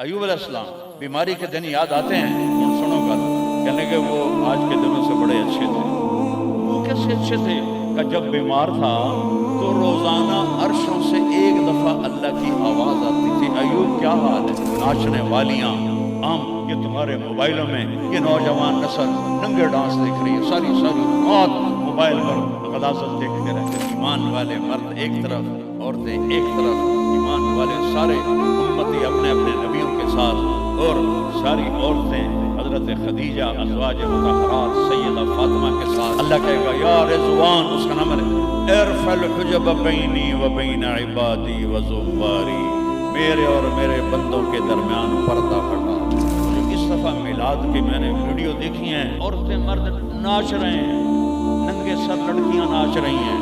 ایوب علیہ السلام بیماری کے دن یاد آتے ہیں، ان سنوں کا کہنے کہ وہ آج کے دنوں سے بڑے اچھے تھے۔ وہ کیسے اچھے تھے کہ جب بیمار تھا تو روزانہ عرشوں سے ایک دفعہ اللہ کی آواز آتی تھی، ایوب کیا حال ہے؟ ناچنے والیاں عام یہ تمہارے موبائلوں میں یہ نوجوان نسل ننگے ڈانس دیکھ رہی ہے، ساری رات موبائل پر غلاظت دیکھتے رہتے، ایمان والے مرد ایک طرف، عورتیں ایک طرف، ایمان والے سارے امتی اپنے اپنے نبیوں کے ساتھ، اور ساری عورتیں حضرت خدیجہ ازواج مطہرات سیدہ فاطمہ کے ساتھ۔ اللہ کہے گا یا رضوان، اس کا نام ہے ارفع الحجب بینی و بین عبادی و زواری، میرے اور میرے بندوں کے درمیان پردہ ہٹا۔ جو اس دفعہ میلاد کی میں نے ویڈیو دیکھی ہیں، عورتیں مرد ناچ رہے ہیں، ننگے سر لڑکیاں ناچ رہی ہیں،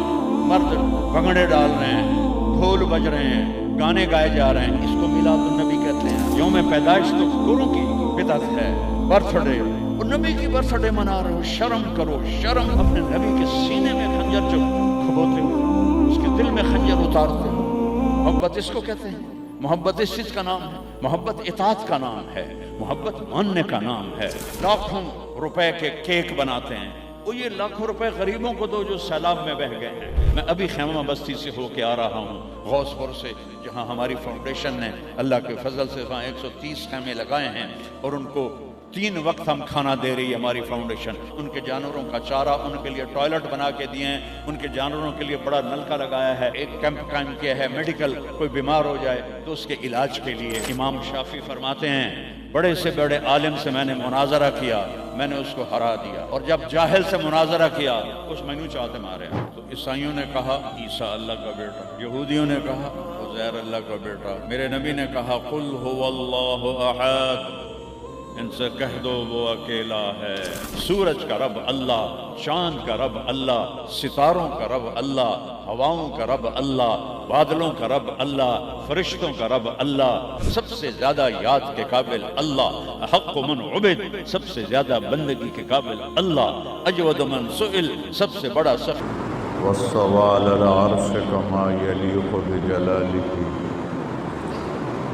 مرد بھنگڑے ڈال رہے ہیں، ڈھول بج رہے ہیں، گانے گائے جا رہے ہیں، اس کو میلاد النبی کہتے ہیں۔ یوم پیدائش تو گوروں کی بدعت ہے، برتھ ڈے اور نبی کی برتھ ڈے منا رہے ہو، شرم کرو شرم۔ اپنے نبی کے سینے میں خنجر جو کھبوتے ہو، اس کے دل میں خنجر اتارتے ہو، محبت اس کو کہتے ہیں۔ محبت اس چیز کا نام ہے، محبت اطاعت کا نام ہے، محبت ماننے کا نام ہے۔ لاکھوں روپے کے کیک بناتے ہیں، وہ یہ لاکھوں روپے غریبوں کو دو جو سیلاب میں بہہ گئے ہیں۔ میں ابھی خیمہ بستی سے ہو کے آ رہا ہوں، غوث پور سے، جہاں ہماری فاؤنڈیشن نے اللہ کے فضل سے 130 خیمے لگائے ہیں، اور ان کو 3 وقت ہم کھانا دے رہی ہے ہماری فاؤنڈیشن۔ ان کے جانوروں کا چارہ، ان کے لیے ٹوائلٹ بنا کے دیے ہیں، ان کے جانوروں کے لیے بڑا نلکا لگایا ہے، ایک کیمپ قائم کیا ہے میڈیکل، کوئی بیمار ہو جائے تو اس کے علاج کے لیے۔ امام شافعی فرماتے ہیں بڑے سے بڑے عالم سے میں نے مناظرہ کیا، میں نے اس کو ہرا دیا، اور جب جاہل سے مناظرہ کیا اس مینو چاہتے مارے۔ تو عیسائیوں نے کہا عیسیٰ اللہ کا بیٹا، یہودیوں نے کہا عزیر اللہ کا بیٹا، میرے نبی نے کہا قل هو اللہ احد، ان سے کہہ دو وہ اکیلا ہے۔ سورج کا رب اللہ، چاند کا رب اللہ، ستاروں کا رب اللہ، ہواؤں کا رب اللہ، بادلوں کا رب اللہ، فرشتوں کا رب اللہ، سب سے زیادہ یاد کے قابل اللہ، حق من عبد، سب سے زیادہ بندگی کے قابل اللہ، اجود من سئل، سب سے بڑا سخت۔ والسوال العرش كما يليق بجلاله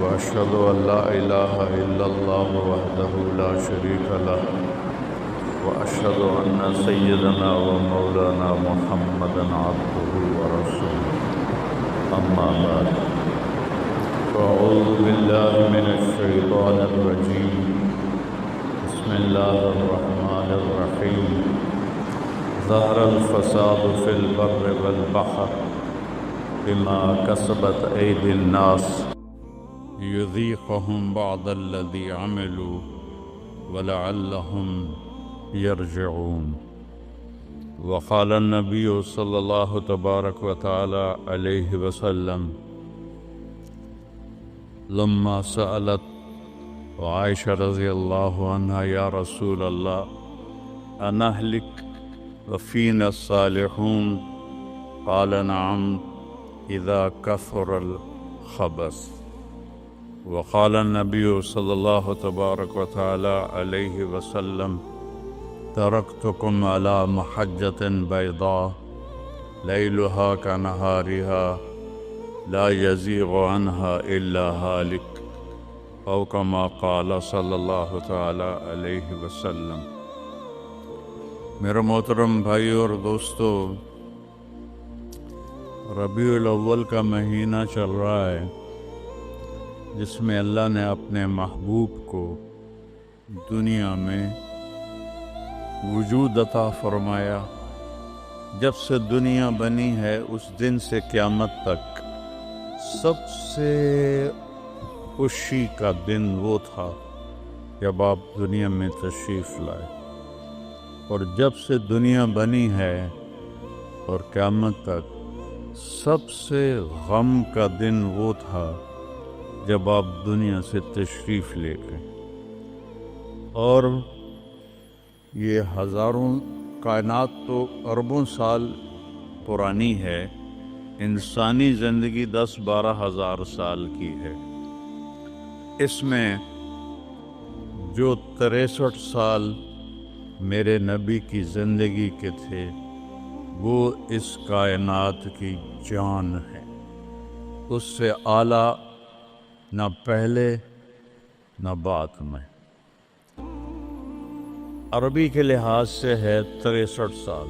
وأشهد أن لا إله إلا الله وحده لا شريك له وأشهد أن سيدنا ومولانا محمدا عبده ورسوله أما بعد فأعوذ بالله من الشيطان الرجيم بسم الله الرحمن الرحيم ظهر الفساد في البر والبحر بما كسبت أيدي الناس يذيقهم بعض الذي عملوا ولعلهم يرجعون۔ وقال النبي صلى الله تبارك وتعالى عليه وسلم لما سألت عائشة رضي الله عنها يا رسول الله أنهلك وفينا الصالحون قال نعم إذا كثر الخبث۔ وقال النبي صلى الله تبارك وتعالى عليه وسلم تركتكم على محجة بيضاء ليلها كنهارها لا يزيغ عنها إلا هالك أو كما قال صلى الله تعالى عليه وسلم۔ میرے محترم بھائی اور دوستو، ربیع الاول کا مہینہ چل رہا ہے، جس میں اللہ نے اپنے محبوب کو دنیا میں وجود عطا فرمایا۔ جب سے دنیا بنی ہے اس دن سے قیامت تک سب سے خوشی کا دن وہ تھا جب آپ دنیا میں تشریف لائے، اور جب سے دنیا بنی ہے اور قیامت تک سب سے غم کا دن وہ تھا جب آپ دنیا سے تشریف لے گئے۔ اور یہ ہزاروں کائنات تو اربوں سال پرانی ہے، انسانی زندگی 10-12 ہزار سال کی ہے۔ اس میں جو 63 سال میرے نبی کی زندگی کے تھے وہ اس کائنات کی جان ہے، اس سے اعلیٰ نہ پہلے نہ بات میں۔ عربی کے لحاظ سے ہے 63 سال،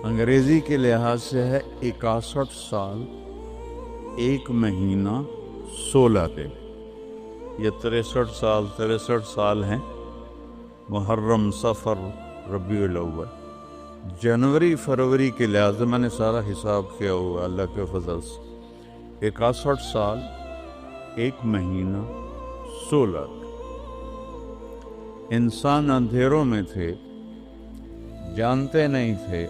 انگریزی کے لحاظ سے ہے 61 سال 1 مہینہ 16 دن۔ یہ 63 سال ہیں، محرم، صفر، ربیع الاول، جنوری فروری کے لحاظ سے میں نے سارا حساب کیا ہوا اللہ کے فضل سے، 61 سال 1 مہینہ 16 دن۔ انسان اندھیروں میں تھے، جانتے نہیں تھے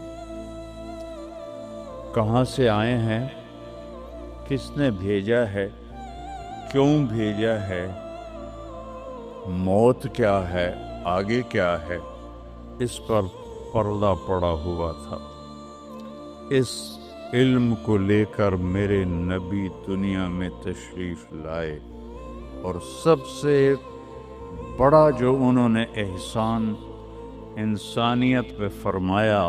کہاں سے آئے ہیں، کس نے بھیجا ہے، کیوں بھیجا ہے، موت کیا ہے، آگے کیا ہے، اس پر پردہ پڑا ہوا تھا۔ اس علم کو لے کر میرے نبی دنیا میں تشریف لائے، اور سب سے بڑا جو انہوں نے احسان انسانیت پہ فرمایا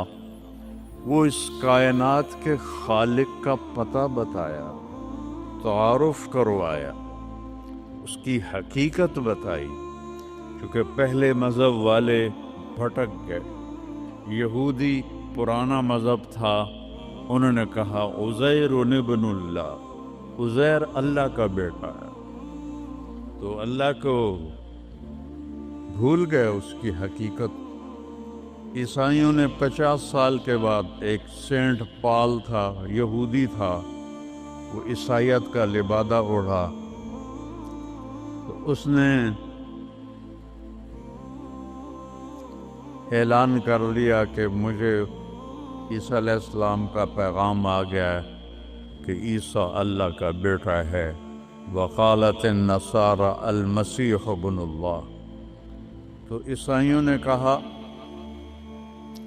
وہ اس کائنات کے خالق کا پتہ بتایا، تعارف کروایا، اس کی حقیقت بتائی۔ کیونکہ پہلے مذہب والے بھٹک گئے، یہودی پرانا مذہب تھا، انہوں نے کہا عزیر ابن اللہ، عزیر اللہ کا بیٹا ہے، تو اللہ کو بھول گئے اس کی حقیقت۔ عیسائیوں نے 50 سال کے بعد، ایک سینٹ پال تھا، یہودی تھا، وہ عیسائیت کا لبادہ اوڑھا، تو اس نے اعلان کر لیا کہ مجھے عیسیٰ علیہ السلام کا پیغام آ گیا ہے کہ عیسیٰ اللہ کا بیٹا ہے۔ وقالت النصارى المسیح ابن اللہ، تو عیسائیوں نے کہا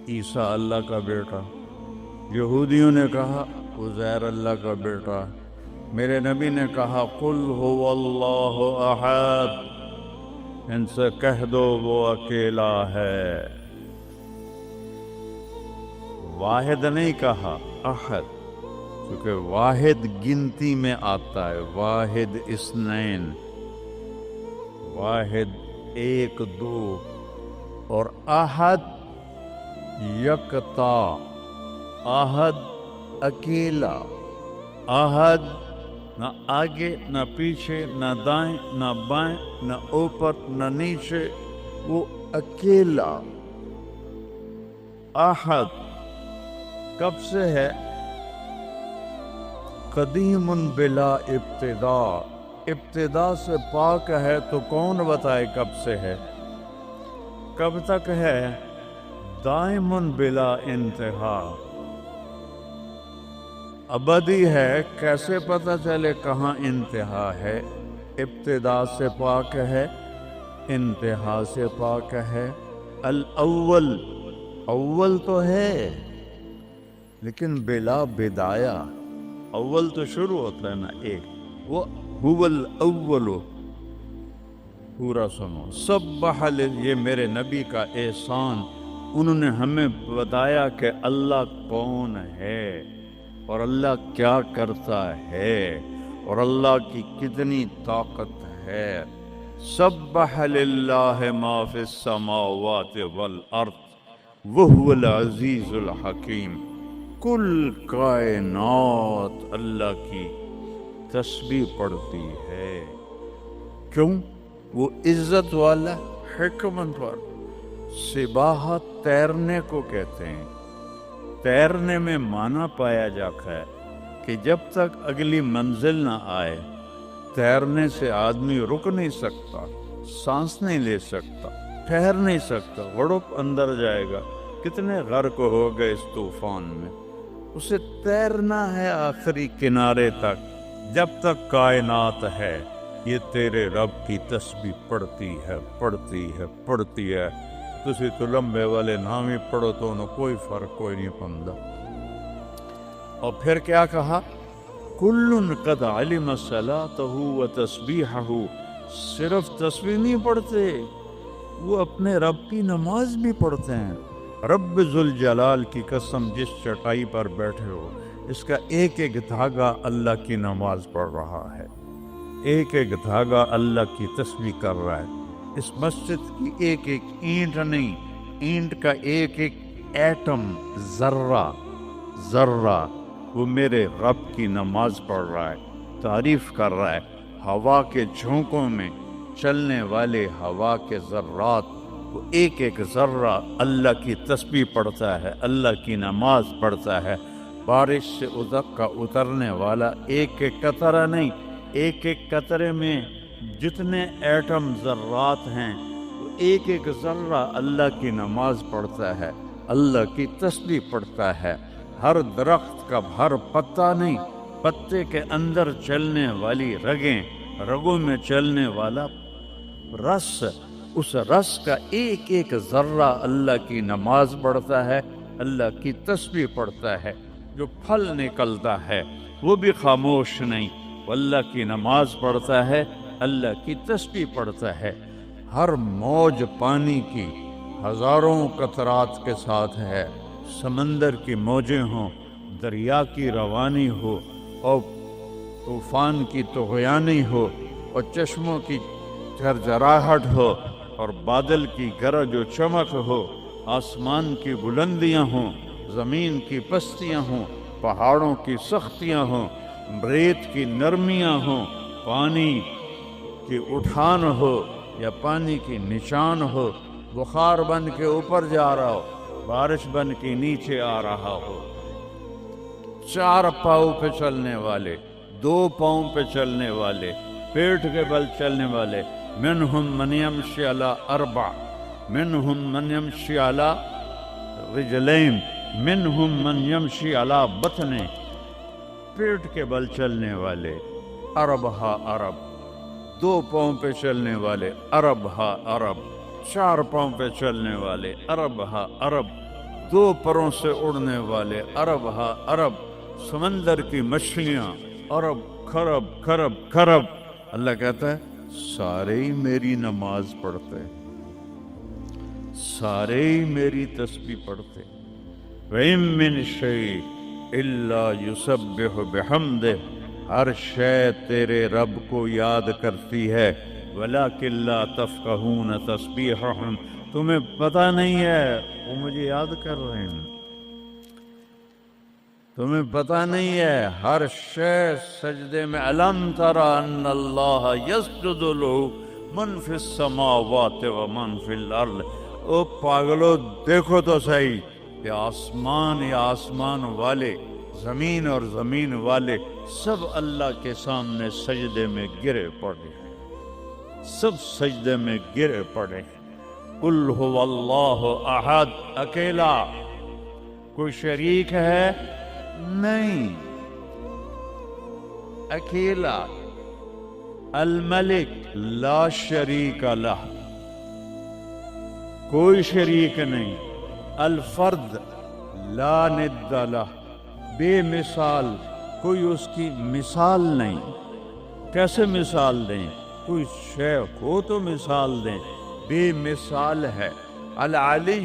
عیسیٰ اللہ کا بیٹا، یہودیوں نے کہا عزیر اللہ کا بیٹا، میرے نبی نے کہا قل هو اللہ احد، ان سے کہہ دو وہ اکیلا ہے۔ واحد نہیں کہا، احد، کیونکہ واحد گنتی میں آتا ہے، واحد اثنین، واحد 1 2، اور احد یکتا، احد اکیلا، احد نہ آگے نہ پیچھے، نہ دائیں نہ بائیں، نہ اوپر نہ نیچے، وہ اکیلا احد۔ کب سے ہے؟ قدیم بلا ابتدا، ابتدا سے پاک ہے، تو کون بتائے کب سے ہے، کب تک ہے؟ دائم بلا انتہا، ابدی ہے، کیسے پتہ چلے کہاں انتہا ہے؟ ابتدا سے پاک ہے، انتہا سے پاک ہے۔ الاول، اول تو ہے لیکن بلا بدایا، اول تو شروع ہوتا ہے نا ایک، وہ هو الاول، پورا سنو۔ سبح، یہ میرے نبی کا احسان، انہوں نے ہمیں بتایا کہ اللہ کون ہے، اور اللہ کیا کرتا ہے، اور اللہ کی کتنی طاقت ہے۔ سبح للہ ما فی السماوات والارض وہو العزیز الحکیم، کل کائنات اللہ کی تسبیح پڑھتی ہے۔ کیوں؟ وہ عزت والا، حکمت والا۔ سباحت تیرنے کو کہتے ہیں، تیرنے میں معنی پایا جاتا ہے کہ جب تک اگلی منزل نہ آئے، تیرنے سے آدمی رک نہیں سکتا، سانس نہیں لے سکتا، ٹھہر نہیں سکتا، غڑپ اندر جائے گا۔ کتنے غرق ہو گئے اس طوفان میں، اسے تیرنا ہے آخری کنارے تک۔ جب تک کائنات ہے یہ تیرے رب کی تسبیح پڑھتی ہے، پڑھتی ہے، پڑھتی ہے۔ تسی تو لمبے والے نام ہی پڑھو تو انہوں کوئی فرق کوئی نہیں پندہ۔ اور پھر کیا کہا؟ کل قد علم صلاتہ و تسبیحہ، صرف تسبیح نہیں پڑھتے، وہ اپنے رب کی نماز بھی پڑھتے ہیں۔ رب ذوالجلال کی قسم، جس چٹائی پر بیٹھے ہو، اس کا ایک ایک دھاگا اللہ کی نماز پڑھ رہا ہے۔ ایک ایک دھاگا اللہ کی تسبیح کر رہا ہے. اس مسجد کی ایک ایک اینٹ نہیں، اینٹ کا ایک ایک ایٹم، ذرہ وہ میرے رب کی نماز پڑھ رہا ہے، تعریف کر رہا ہے. ہوا کے جھونکوں میں چلنے والے ہوا کے ذرات، وہ ایک ایک ذرہ اللہ کی تسبیح پڑھتا ہے، اللہ کی نماز پڑھتا ہے. بارش سے ادک کا اترنے والا ایک ایک قطرہ نہیں، ایک ایک قطرے میں جتنے ایٹم ذرات ہیں، وہ ایک ایک ذرہ اللہ کی نماز پڑھتا ہے، اللہ کی تسبیح پڑھتا ہے. ہر درخت کا ہر پتا نہیں، پتے کے اندر چلنے والی رگیں، رگوں میں چلنے والا رس، اس رس کا ایک ایک ذرہ اللہ کی نماز پڑھتا ہے، اللہ کی تسبیح پڑھتا ہے. جو پھل نکلتا ہے وہ بھی خاموش نہیں، وہ اللہ کی نماز پڑھتا ہے، اللہ کی تسبیح پڑھتا ہے. ہر موج پانی کی ہزاروں قطرات کے ساتھ ہے. سمندر کی موجیں ہوں، دریا کی روانی ہو، اور طوفان کی طغیانی ہو، اور چشموں کی جھرجھراہٹ ہو، اور بادل کی گرج و چمک ہو، آسمان کی بلندیاں ہوں، زمین کی پستیاں ہوں، پہاڑوں کی سختیاں ہوں، ریت کی نرمیاں ہوں، پانی کی اٹھان ہو یا پانی کی نشان ہو، بخار بن کے اوپر جا رہا ہو، بارش بن کے نیچے آ رہا ہو. 4 پاؤں پہ چلنے والے، 2 پاؤں پہ چلنے والے، پیٹ کے بل چلنے والے. منہم من یمشی علی 4، منہم من یمشی علی رجلین، منہم من یمشی علی بطن. پیٹ کے بل چلنے والے عرب ہا عرب، 2 پاؤں پہ چلنے والے عرب ہا عرب، 4 پاؤں پہ چلنے والے عرب ہا عرب، 2 پروں سے اڑنے والے عرب ہا عرب. سمندر کی مچھلیاں عرب خرب خرب خرب. اللہ کہتا ہے سارے ہی میری نماز پڑھتے، سارے ہی میری تسبیح پڑھتے. وَإِن مِّن شَيْءٍ إِلَّا يُسَبِّحُ بِحَمْدِهِ، ہر شے تیرے رب کو یاد کرتی ہے. وَلَٰكِن لَّا تَفْقَهُونَ تَسْبِيحَهُمْ، تمہیں پتہ نہیں ہے وہ مجھے یاد کر رہے ہیں، تمہیں پتہ نہیں ہے. ہر شے سجدے میں. أَلَمْ تَرَ أَنَّ اللَّهَ يَسْجُدُ لَهُ مَنْ فِي السَّمَاوَاتِ وَمَنْ فِي الْأَرْضِ. او پاگلو دیکھو تو صحیح کہ آسمان یا آسمان والے، زمین اور زمین والے، سب اللہ کے سامنے سجدے میں گرے پڑے ہیں، سب سجدے میں گرے پڑے ہیں. قُلْ هُوَ اللَّهُ أَحَدٌ، اکیلا. کوئی شریک ہے؟ نہیں، اکیلا. الملک لا شریک لہ، کوئی شریک نہیں. الفرد لا ند لہ، بے مثال، کوئی اس کی مثال نہیں. کیسے مثال دیں؟ کوئی شے ہو تو مثال دیں، بے مثال ہے. العلی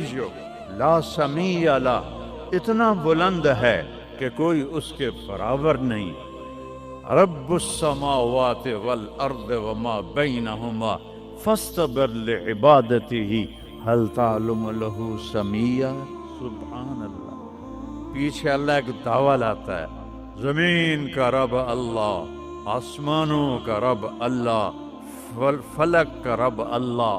لا سمیع لہ، اتنا بلند ہے کہ کوئی اس کے برابر نہیں. رب السماوات والارض وما بینہما فاستبر لعبادتہ هل تعلم له سمیع. سبحان اللہ. پیچھے اللہ ایک دعویٰ لاتا ہے، زمین کا رب اللہ، آسمانوں کا رب اللہ، فلک کا رب اللہ،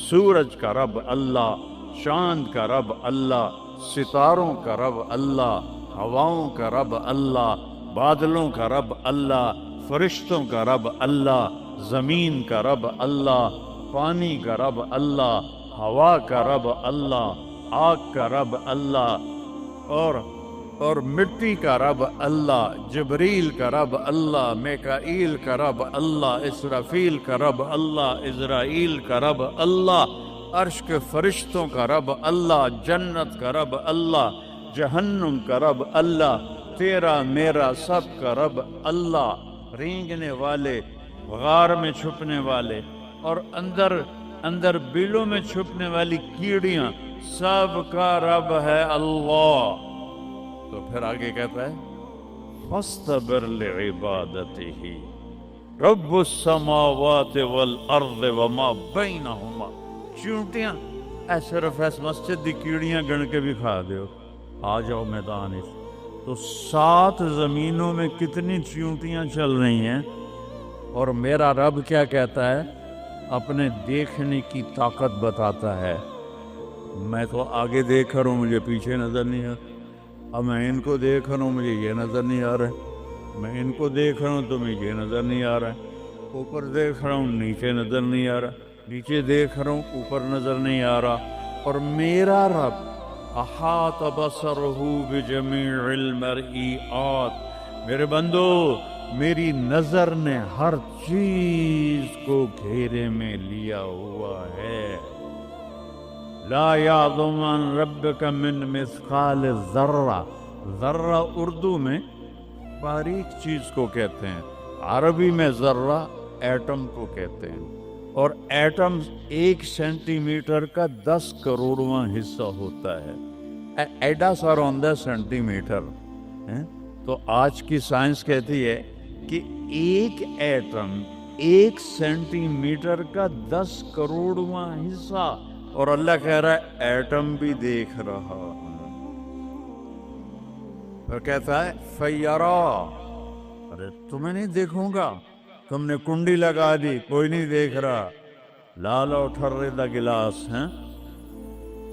سورج کا رب اللہ، چاند کا رب اللہ، ستاروں کا رب اللہ، ہواؤں کا رب اللہ، بادلوں کا رب اللہ، فرشتوں کا رب اللہ، زمین کا رب اللہ، پانی کا رب اللہ، ہوا کا رب اللہ، آگ کا رب اللہ، اور مٹی کا رب اللہ، جبریل کا رب اللہ، میکائیل کا رب اللہ، اسرافیل کا رب اللہ، اسرائیل کا رب اللہ، عرش کے فرشتوں کا رب اللہ، جنت کا رب اللہ، جہنم کا رب اللہ، تیرا میرا سب کا رب اللہ. رینگنے والے، غار میں چھپنے والے، اور اندر بلوں میں چھپنے والی کیڑیاں، سب کا رب ہے اللہ. تو پھر آگے کہتا ہے فاستبر لعبادتہ، رب السماوات والارض وما بینہما. چونٹیاں اے صرف اس مسجد دی کیڑیاں گن کے بھی کھا دیو. آ جاؤ میدان اس. تو 7 زمینوں میں کتنی چونٹیاں چل رہی ہیں. اور میرا رب کیا کہتا ہے؟ اپنے دیکھنے کی طاقت بتاتا ہے. میں تو آگے دیکھ رہا ہوں، مجھے پیچھے نظر نہیں آ. اب میں ان کو دیکھ رہا ہوں، مجھے یہ نظر نہیں آ رہا ہے. میں ان کو دیکھ رہا ہوں تو مجھے یہ نظر نہیں آ رہا ہے. اوپر دیکھ رہا ہوں، نیچے نظر نہیں آ رہا. نیچے دیکھ رہا ہوں، اوپر نظر نہیں آ رہا. اور میرا رب احاط بصرہ بجمیع المرئیات. میرے بندو، میری نظر نے ہر چیز کو گھیرے میں لیا ہوا ہے. لا یعظم عن ربک من مثقال ذرہ. ذرہ اردو میں باریک چیز کو کہتے ہیں، عربی میں ذرہ ایٹم کو کہتے ہیں. اور ایٹم 1 سینٹی میٹر کا 10 کروڑواں حصہ ہوتا ہے. ایڈا سا روندا سینٹی میٹر. تو آج کی سائنس کہتی ہے کہ ایک ایٹم 1 سینٹی میٹر کا 10 کروڑواں حصہ. اور اللہ کہہ رہا ہے ایٹم بھی دیکھ رہا ہوں. اور کہتا ہے فیرا. ارے تمہیں نہیں دیکھوں گا؟ تم نے کنڈی لگا دی، کوئی نہیں دیکھ رہا. لا لو ٹھرے دا گلاس ہیں،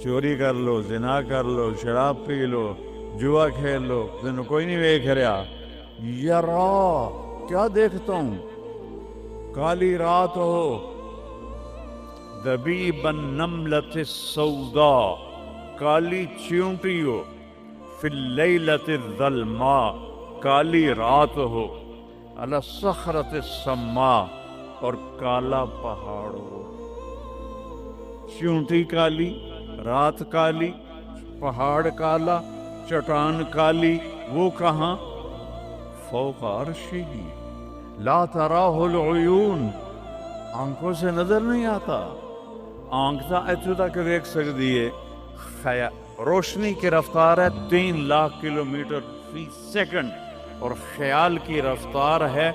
چوری کر لو، زنا کر لو، شراب پی لو، جوا کھیل لو، تمہیں کوئی نہیں دیکھ رہا. یرا کیا دیکھتا ہوں؟ کالی رات ہو، دبیب النملۃ السوداء، کالی چیونٹی ہو، فی اللیلۃ الظلماء، کالی رات ہو، علی الصخرۃ السماء، اور کالا پہاڑ ہو. چیونٹی کالی، رات کالی، پہاڑ کالا، چٹان کالی. وہ کہاں؟ فوق عرشہ لا تراہ العیون. آنکھوں سے نظر نہیں آتا. آنکھ تا اتو تک دیکھ سکتی ہے. روشنی کی رفتار ہے 3 لاکھ کلومیٹر فی سیکنڈ، اور خیال کی رفتار ہے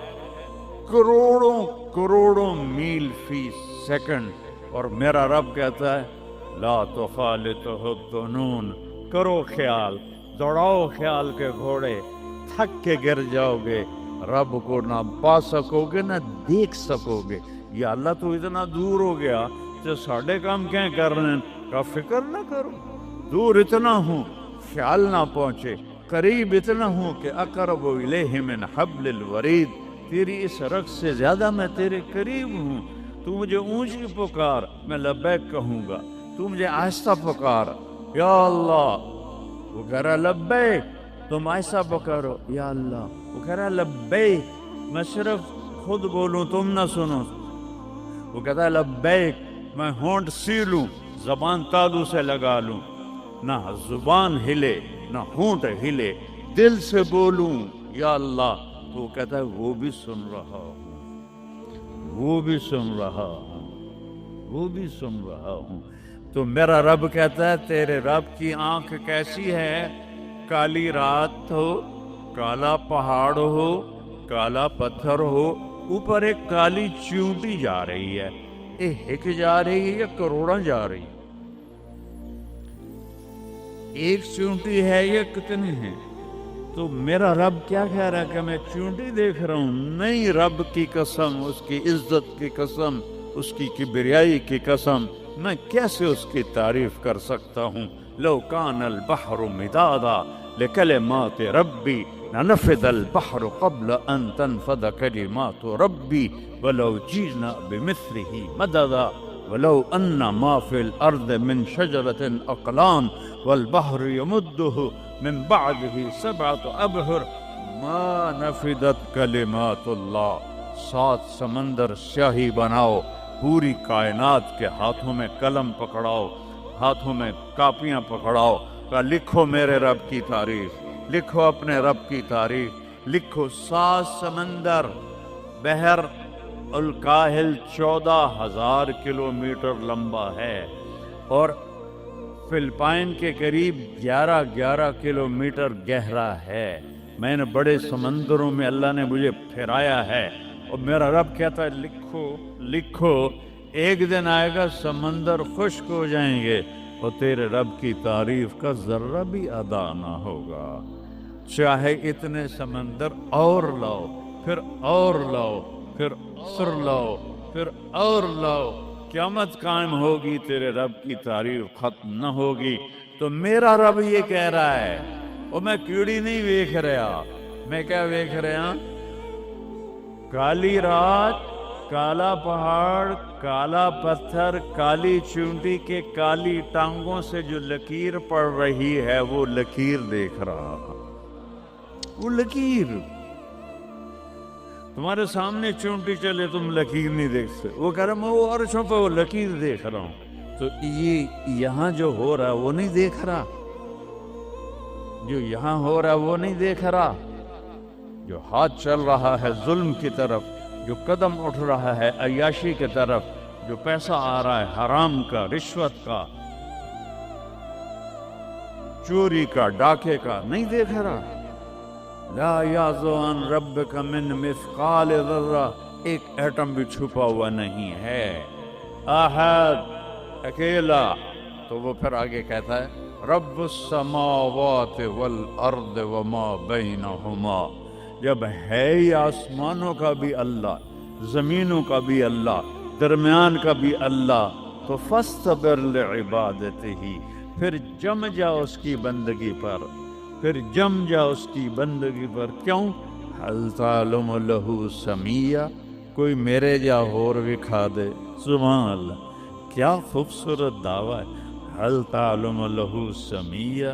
کروڑوں کروڑوں میل فی سیکنڈ. اور میرا رب کہتا ہے لا تخالطہ الظنون. کرو خیال، دوڑاؤ خیال کے گھوڑے، تھک کے گر جاؤ گے. رب کو نہ پا سکو گے، نہ دیکھ سکو گے. یا اللہ تو اتنا دور ہو گیا تو ساڑھے کام کیا کر رہے ہیں؟ کا فکر نہ کرو. دور اتنا ہوں خیال نہ پہنچے، قریب اتنا ہوں کہ اقرب الیہ من حبل الورید. تیری اس رگ سے زیادہ میں تیرے قریب ہوں. تو مجھے اونچی پکار، میں لبیک کہوں گا. تو مجھے آہستہ پکار، یا اللہ. وہ کہہ رہا لبیک، تم آہستہ پکارو یا اللہ. وہ کہہ رہا لبیک، میں صرف خود بولوں تم نہ سنو. وہ کہتا ہے لبیک، میں ہونٹ سیلوں، زبان تالو سے لگا لوں، نہ زبان ہلے نہ ہونٹ ہلے، دل سے بولوں یا اللہ. تو وہ کہتا ہے وہ بھی سن رہا ہوں، وہ بھی سن رہا ہوں، وہ بھی سن رہا ہوں. تو میرا رب کہتا ہے تیرے رب کی آنکھ کیسی ہے؟ کالی رات ہو، کالا پہاڑ ہو، کالا پتھر ہو، اوپر ایک کالی چیونٹی جا رہی ہے. ایک جا رہی ہے یا کروڑاں جا رہی ہے؟ ایک چیونٹی ہے یا کتنی ہیں؟ تو میرا رب کیا کہہ رہا ہے کہ میں چیونٹی دیکھ رہا ہوں؟ نہیں، رب کی قسم، اس کی عزت کی قسم، اس کی کبریائی کی قسم، میں کیسے اس کی تعریف کر سکتا ہوں. لو کان البحر مدادا لکلمات ربی لنفد البحر قبل ان تنفد کلمات ربی ولو جئنا بمثله مددا ولو ان ما في الارض من شجرة اقلام والبحر يمده من بعده 7 ابحر ما نفدت کلمات اللہ. 7 سمندر سیاہی بناؤ، پوری کائنات کے ہاتھوں میں قلم پکڑاؤ، ہاتھوں میں کاپیاں پکڑاؤ، کہ لکھو میرے رب کی تعریف، لکھو اپنے رب کی تعریف، لکھو. 7 سمندر. بحر الکاہل 14,000 کلومیٹر لمبا ہے، اور فلپائن کے قریب 11 کلومیٹر گہرا ہے. میں نے بڑے سمندروں میں اللہ نے مجھے پھرایا ہے. اور میرا رب کہتا ہے لکھو لکھو، ایک دن آئے گا سمندر خشک ہو جائیں گے اور تیرے رب کی تعریف کا ذرہ بھی ادا نہ ہوگا، چاہے اتنے سمندر اور لاؤ، پھر اور لاؤ، پھر اور لاؤ، پھر اور لاؤ، قیامت قائم ہوگی تیرے رب کی تعریف ختم نہ ہوگی۔ تو میرا رب یہ کہہ رہا ہے، اور میں کیڑی نہیں ویکھ رہا، میں کیا ویکھ رہا؟ کالی رات، کالا پہاڑ، کالا پتھر، کالی چونٹی کے کالی ٹانگوں سے جو لکیر پڑ رہی ہے وہ لکیر دیکھ رہا، وہ لکیر تمہارے سامنے چونٹی چلے تم لکیر نہیں دیکھتے، وہ کہہ رہا میں وہ عرشوں پہ وہ لکیر دیکھ رہا ہوں۔ تو یہ یہاں جو ہو رہا وہ نہیں دیکھ رہا، جو یہاں ہو رہا وہ نہیں دیکھ رہا، جو ہاتھ چل رہا ہے ظلم کی طرف، جو قدم اٹھ رہا ہے عیاشی کی طرف، جو پیسہ آ رہا ہے حرام کا، رشوت کا، چوری کا، ڈاکے کا، نہیں دیکھ رہا۔ لا یعزو عن ربک من مثقال ذرہ، ایک ایٹم بھی چھپا ہوا نہیں ہے، احد، اکیلا۔ تو وہ پھر آگے کہتا ہے رب السماوات والارض وما بینہما، جب ہے ہی آسمانوں کا بھی اللہ، زمینوں کا بھی اللہ، درمیان کا بھی اللہ، تو فاصطبر لعبادتہ، پھر جم جا اس کی بندگی پر، پھر جم جا اس کی بندگی پر۔ کیوں؟ حل تعلم لہو سمیہ، کوئی میرے جا ہور وکھا دے، سبحان اللہ، کیا خوبصورت دعویٰ ہے۔ حل تعلم لہو سمیہ،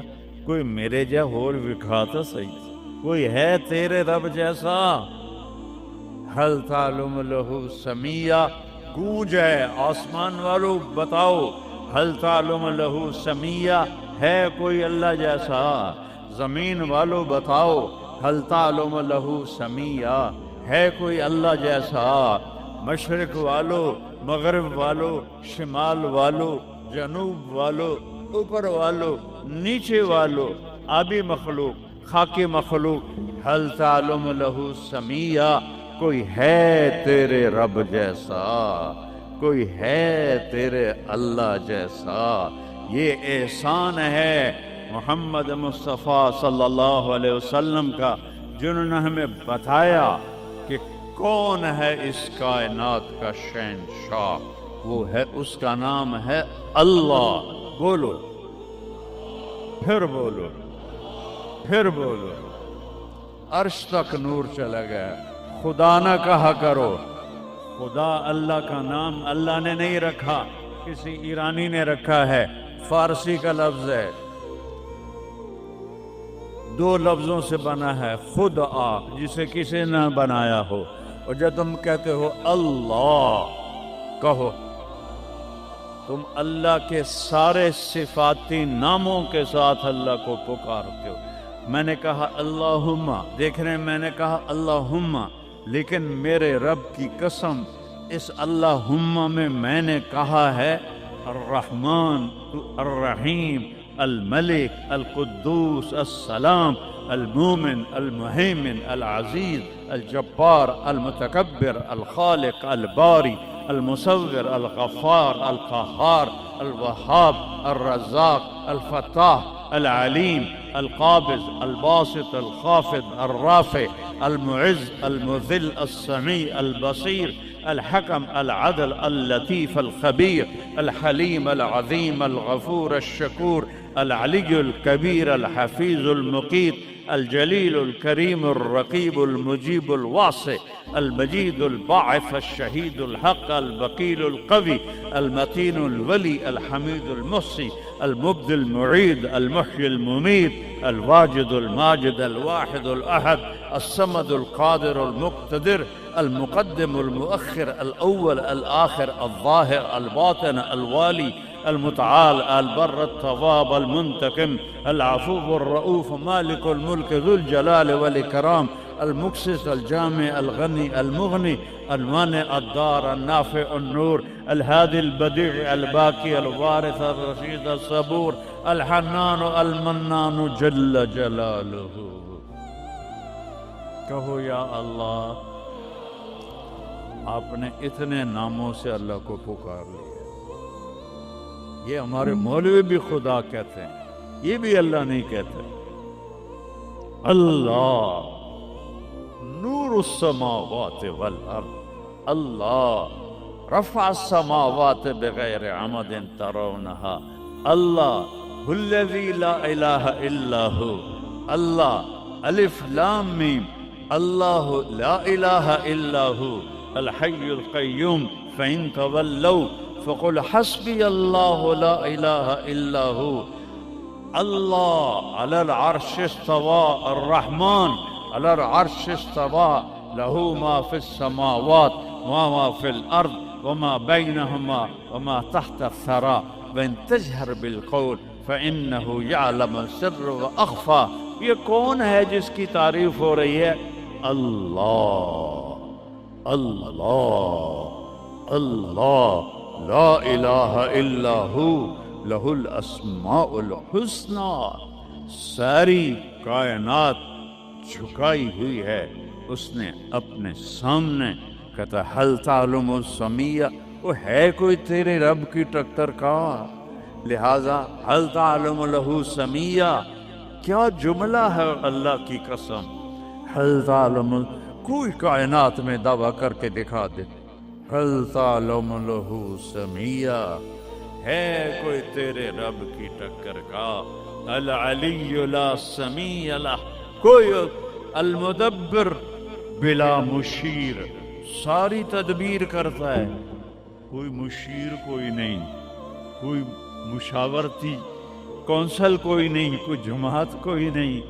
کوئی میرے جا ہور وکھا تو صحیح، کوئی ہے تیرے رب جیسا؟ حل تعلم لہو سمیہ، گونج ہے آسمان والو بتاؤ، حل تعلم لہو سمیہ، ہے کوئی اللہ جیسا؟ زمین والو بتاؤ، حل تعلم لہو سمیہ، ہے کوئی اللہ جیسا؟ مشرق والو، مغرب والو، شمال والو، جنوب والو، اوپر والو، نیچے والو، آبی مخلوق، خاکی مخلوق، حل تعلم لہو سمیہ، کوئی ہے تیرے رب جیسا، کوئی ہے تیرے اللہ جیسا؟ یہ احسان ہے محمد مصطفیٰ صلی اللہ علیہ وسلم کا، جنہوں نے ہمیں بتایا کہ کون ہے اس کائنات کا شہنشاہ، وہ ہے، اس کا نام ہے اللہ۔ بولو، پھر بولو، پھر بولو، عرش تک نور چلا گیا۔ خدا نہ کہا کرو، خدا اللہ کا نام اللہ نے نہیں رکھا، کسی ایرانی نے رکھا ہے، فارسی کا لفظ ہے، دو لفظوں سے بنا ہے، خود آ، جسے کسی نے بنایا ہو، اور جب تم کہتے ہو اللہ، کہو تم اللہ کے سارے صفاتی ناموں کے ساتھ اللہ کو پکارتے ہو۔ میں نے کہا اللہم، دیکھ رہے ہیں میں نے کہا اللہم، لیکن میرے رب کی قسم اس اللہم میں نے کہا ہے الرحمن، الرحیم، الملک، القدوس، السلام، المومن، المہیمن، العزیز، الجبار، المتکبر، الخالق، الباری، المصور، الغفار، القہار، الوہاب، الرزاق، الفتاح، العلیم، القابض، الباسط، الخافض، الرافع، المعز، المذل، السمیع، البصیر، الحکم، العدل، اللطیف، الخبیر، الحلیم، العظیم، الغفور، الشکور، العلی الکبیر، الحفیظ، المقیت، الجلیل، الکریم، الرقیب، المجیب، الواسع، المجید، الباعث، الشہید، الحق، البقیل، القوی، المتین، الولی، الحمید، المحصی، المبدی، المعید، المحیی، الممید، الواجد، الماجد، الواحد، الأحد، الصمد، القادر، المقتدر، المقدم، المؤخر، الأول، الآخر، الظاهر، الباطن، الوالي، المتعال، البر، التواب، المنتقم، العفو، الرؤوف، مالك الملك، ذو الجلال والإكرام، المقسط، الجامع، الغني، المغني، المانع، الدار، النافع، النور، الهادي، البديع، الباقي، الوارث، الرشيد، الصبور، الحنان، المنان، جل جلاله۔ کہو یا اللہ، آپ نے اتنے ناموں سے اللہ کو پکار لیا. یہ ہمارے مولوی بھی خدا کہتے ہیں، یہ بھی اللہ نہیں کہتے. اللہ نور السماوات والارض، اللہ رفع السماوات بغیر عمد ترونها، اللہ الذی لا الہ الا ہو، اللہ الف لام میم، اللہ لا الہ الا ہو الحی القیوم فإن تولوا فقل حسبی اللہ لا الہ الا ہو. اللہ علی العرش استوى الرحمن علی العرش استوى له ما في السماوات وما في الأرض وما بينهما وما تحت الثرى وإن تجهر بالقول فإنه يعلم السر وأخفى. یہ کون ہے جس کی تعریف ہو رہی ہے؟ اللہ اللہ اللہ لا الہ الا ہو لہ الاسماء الحسنى. ساری کائنات جھکائی ہوئی ہے اس نے اپنے سامنے. کہتا حل تعلم السمیہ، وہ ہے کوئی تیرے رب کی ٹکر کا؟ لہذا حل تعلم لہ سمیہ، کیا جملہ ہے اللہ کی قسم. حل تعلم، کوئی کائنات میں دعویٰ کر کے دکھا دے حل تعلم لہ سمیہ، ہے کوئی تیرے رب کی ٹکر کا. العلی لا سمیہ لہ، کوئی المدبر بلا مشیر، ساری تدبیر کرتا ہے، کوئی مشیر کوئی نہیں، کوئی مشاورتی کونسل کوئی نہیں، کوئی جماعت کوئی نہیں.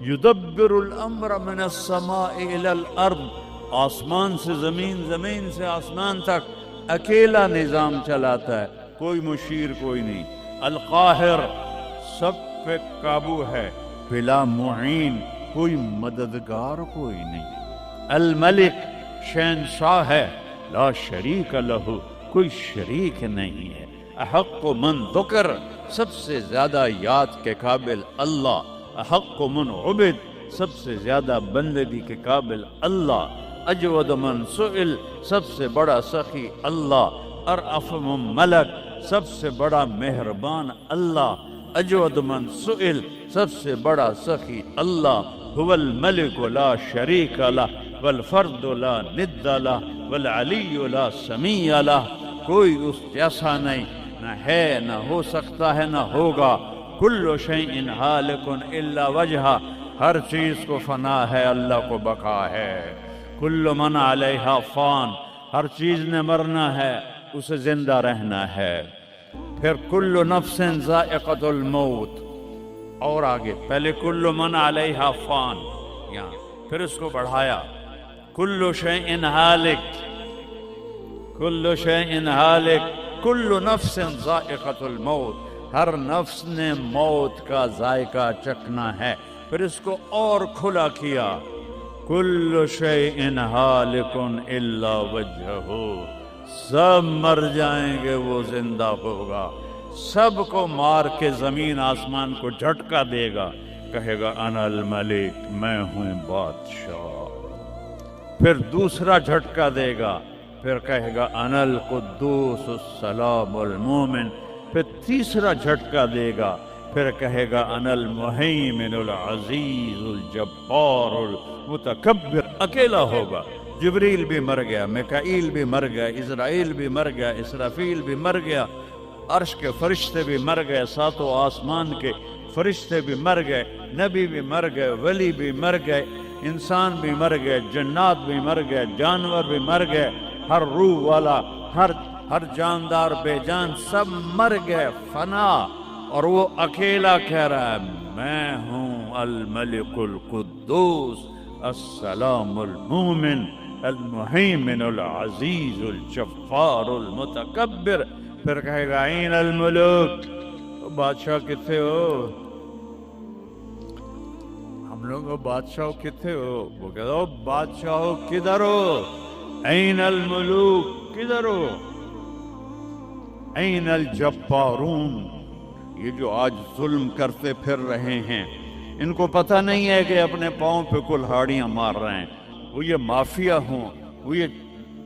یدبر الامر من السماء الى الارض، آسمان سے زمین، زمین سے آسمان تک اکیلا نظام چلاتا ہے، کوئی مشیر کوئی نہیں. القاہر، سب پہ قابو ہے، بلا معین، کوئی مددگار کوئی نہیں. الملک، شہنشاہ ہے، لا شریک لہ، کوئی شریک نہیں ہے. احق من ذکر، سب سے زیادہ یاد کے قابل اللہ. احق من عبد، سب سے زیادہ بندگی کے قابل اللہ. اجود من سئل، سب سے بڑا سخی اللہ. ارأف من ملک، سب سے بڑا مہربان اللہ. اجود من سئل، سب سے بڑا سخی اللہ. هو الملک لا شریک لہ والفرد لا ند لہ والعلی لا سمیع لہ، کوئی اس جیسا نہیں، نہ ہے، نہ ہو سکتا ہے، نہ ہوگا. کل شیء ہالک الا وجہہ، ہر چیز کو فنا ہے، اللہ کو بقا ہے. کل من علیہا فان، ہر چیز نے مرنا ہے، اسے زندہ رہنا ہے. پھر کل نفس ذائقۃ الموت، اور آگے پہلے کل من علیہا فان، یہاں پھر اس کو بڑھایا کل شیء ہالک، کل شیء ہالک، کل نفس ذائقۃ الموت، ہر نفس نے موت کا ذائقہ چکھنا ہے. پھر اس کو اور کھلا کیا کل شیء ہالک الا وجہہ، سب مر جائیں گے، وہ زندہ ہوگا. سب کو مار کے زمین آسمان کو جھٹکا دے گا، کہے گا انا الملک، میں ہوں بادشاہ. پھر دوسرا جھٹکا دے گا، پھر کہے گا انا القدوس السلام المومن. پھر تیسرا جھٹکا دے گا، پھر کہے گا انا المہیمن العزیز الجبار المتکبر. اکیلا ہوگا. جبریل بھی مر گیا، میکائیل بھی مر گیا، اسرائیل بھی مر گیا، اسرافیل بھی مر گیا، عرش کے فرشتے بھی مر گئے، ساتوں آسمان کے فرشتے بھی مر گئے، نبی بھی مر گئے، ولی بھی مر گئے، انسان بھی مر گئے، جنات بھی مر گئے، جانور بھی مر گئے، ہر روح والا، ہر جاندار بے جان سب مر گئے، فنا. اور وہ اکیلا کہہ رہا ہے میں ہوں الملک القدوس السلام المومن المہیمن العزیز الجبار المتکبر. پھر کہے گا این الملوک، بادشاہ کتنے ہو؟ ہم لوگ بادشاہ کتنے ہو؟ وہ کہتا ہو بادشاہ کدھر ہو؟ این الملوک، کدھر ہو؟ این الجبارون، یہ جو آج ظلم کرتے پھر رہے ہیں، ان کو پتہ نہیں ہے کہ اپنے پاؤں پہ کلہاڑیاں مار رہے ہیں. وہ یہ مافیا ہوں، وہ یہ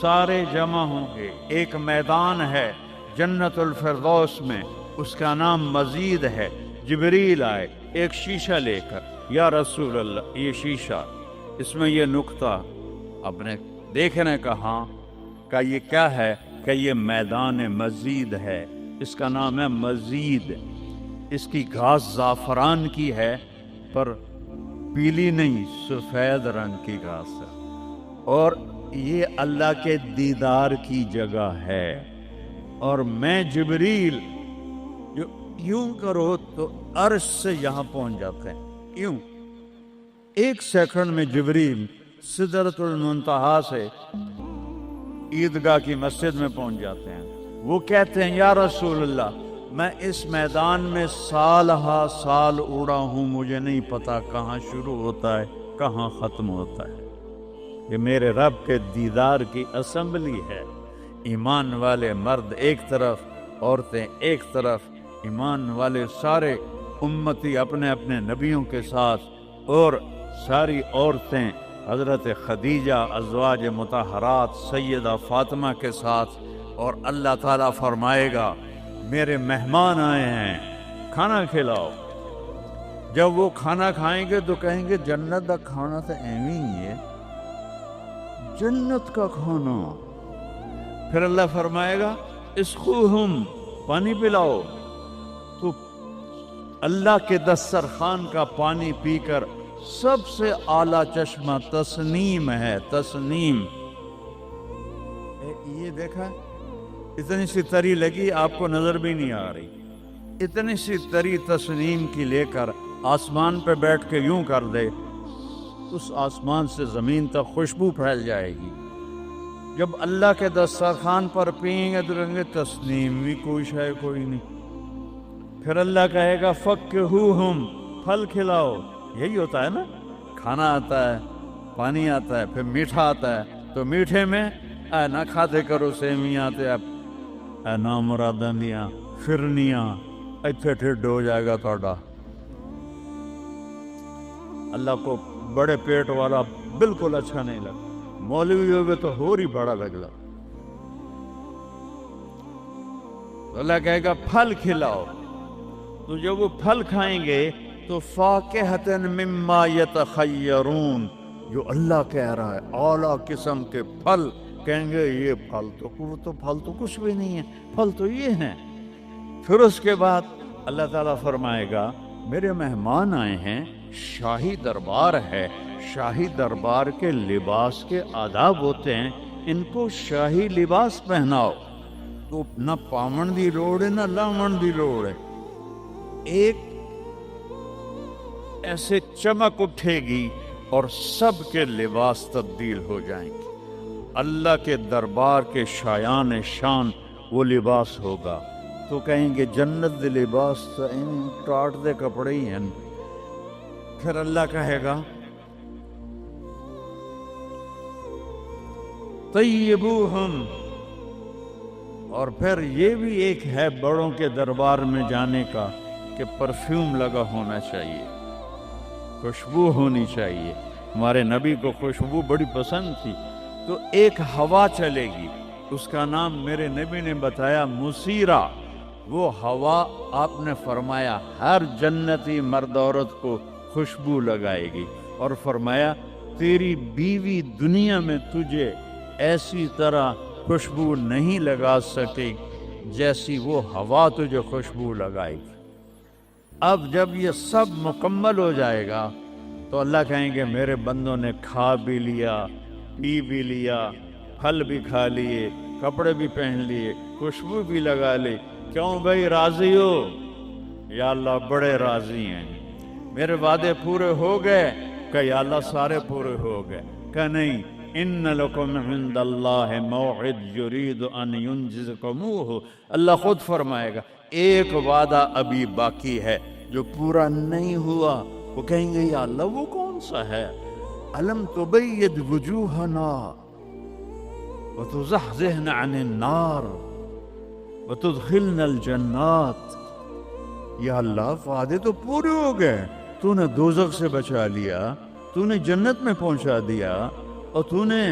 سارے جمع ہوں گے. ایک میدان ہے جنت الفردوس میں، اس کا نام مزید ہے. جبریل آئے ایک شیشہ لے کر، یا رسول اللہ یہ شیشہ، اس میں یہ نقطہ، آپ نے دیکھنے کہا کہ یہ کیا ہے؟ کہ یہ میدان مزید ہے. اس کا نام ہے مزید. اس کی گھاس زعفران کی ہے پر پیلی نہیں، سفید رنگ کی گھاس ہے. اور یہ اللہ کے دیدار کی جگہ ہے. اور میں جبریل جو یوں کرو تو عرش سے یہاں پہنچ جاتے ہیں. یوں ایک سیکنڈ میں جبریل سدرۃ المنتہا سے عیدگاہ کی مسجد میں پہنچ جاتے ہیں. وہ کہتے ہیں یا رسول اللہ میں اس میدان میں سال ہا سال اڑا ہوں، مجھے نہیں پتا کہاں شروع ہوتا ہے کہاں ختم ہوتا ہے. یہ میرے رب کے دیدار کی اسمبلی ہے. ایمان والے مرد ایک طرف، عورتیں ایک طرف. ایمان والے سارے امتی اپنے اپنے نبیوں کے ساتھ، اور ساری عورتیں حضرت خدیجہ ازواج مطہرات سیدہ فاطمہ کے ساتھ. اور اللہ تعالیٰ فرمائے گا میرے مہمان آئے ہیں، کھانا کھلاؤ. جب وہ کھانا کھائیں گے تو کہیں گے جنت کا کھانا تو ایویں ہی ہے، جنت کا کھانا. پھر اللہ فرمائے گا اسقوہم، پانی پلاؤ. تو اللہ کے دسترخوان کا پانی پی کر سب سے اعلیٰ چشمہ تسنیم ہے. تسنیم یہ دیکھا، اتنی سی تری لگی آپ کو نظر بھی نہیں آ رہی. اتنی سی تری تسنیم کی لے کر آسمان پہ بیٹھ کے یوں کر دے، اس آسمان سے زمین تک خوشبو پھیل جائے گی. جب اللہ کے دسترخوان پر پئیں گے تو کہیں گے تسنیم بھی کوئی شے کوئی نہیں. پھر اللہ کہے گا فکہوہم، پھل کھلاؤ. یہی ہوتا ہے نا، کھانا آتا ہے، پانی آتا ہے، پھر میٹھا آتا ہے. تو میٹھے میں اے نہ کھاتے کرو سیویاں تے اب اے نامراداں دیاں فرنیاں، ایتھے ٹھڈ ہو جائے گا تہاڈا. اللہ کو بڑے پیٹ والا بالکل اچھا نہیں لگتا. مولوی ہوگے تو اور ہی بڑا لگتا. اللہ کہے گا پھل کھلاؤ. تو جب وہ پھل کھائیں گے تو فاکہۃ مما یتخیرون، جو اللہ کہہ رہا ہے اعلیٰ قسم کے پھل، کہیں گے یہ پھل تو کچھ بھی نہیں ہے، پھل تو یہ ہیں. پھر اس کے بعد اللہ تعالیٰ فرمائے گا میرے مہمان آئے ہیں، شاہی دربار ہے. شاہی دربار کے لباس کے آداب ہوتے ہیں، ان کو شاہی لباس پہناؤ. تو نہ پامن دی لوڑ ہے نہ لامن دی لوڑ ہے. ایک ایسے چمک اٹھے گی اور سب کے لباس تبدیل ہو جائیں گے. اللہ کے دربار کے شایان شان وہ لباس ہوگا. تو کہیں گے جنت دے لباس تو ٹاٹ دے کپڑے ہی ہیں. پھر اللہ کہے گا طیبوہم. اور پھر یہ بھی ایک ہے بڑوں کے دربار میں جانے کا کہ پرفیوم لگا ہونا چاہیے، خوشبو ہونی چاہیے. ہمارے نبی کو خوشبو بڑی پسند تھی. تو ایک ہوا چلے گی، اس کا نام میرے نبی نے بتایا مسیرہ. وہ ہوا آپ نے فرمایا ہر جنتی مرد عورت کو خوشبو لگائے گی. اور فرمایا تیری بیوی دنیا میں تجھے ایسی طرح خوشبو نہیں لگا سکے جیسی وہ ہوا تجھے خوشبو لگائے گی. اب جب یہ سب مکمل ہو جائے گا تو اللہ کہیں گے میرے بندوں نے کھا بھی لیا، پی بھی لیا، پھل بھی کھا لیے، کپڑے بھی پہن لیے، خوشبو بھی لگا لی. کیوں بھائی راضی ہو؟ یا اللہ بڑے راضی ہیں، میرے وعدے پورے ہو گئے؟ کہ یا اللہ سارے پورے ہو گئے. کہ نہیں، ان لکم عند اللہ موعد یرید ان ینجزکموہ. اللہ خود فرمائے گا ایک وعدہ ابھی باقی ہے جو پورا نہیں ہوا. وہ کہیں گے یا اللہ وہ کون سا ہے؟ الم تبید وجوہنا وتزحزحنا عن النار وتدخلنا الجنات. یا اللہ وعدے تو پورے ہو گئے، تو نے دوزخ سے بچا لیا، تو نے جنت میں پہنچا دیا، اور تو نے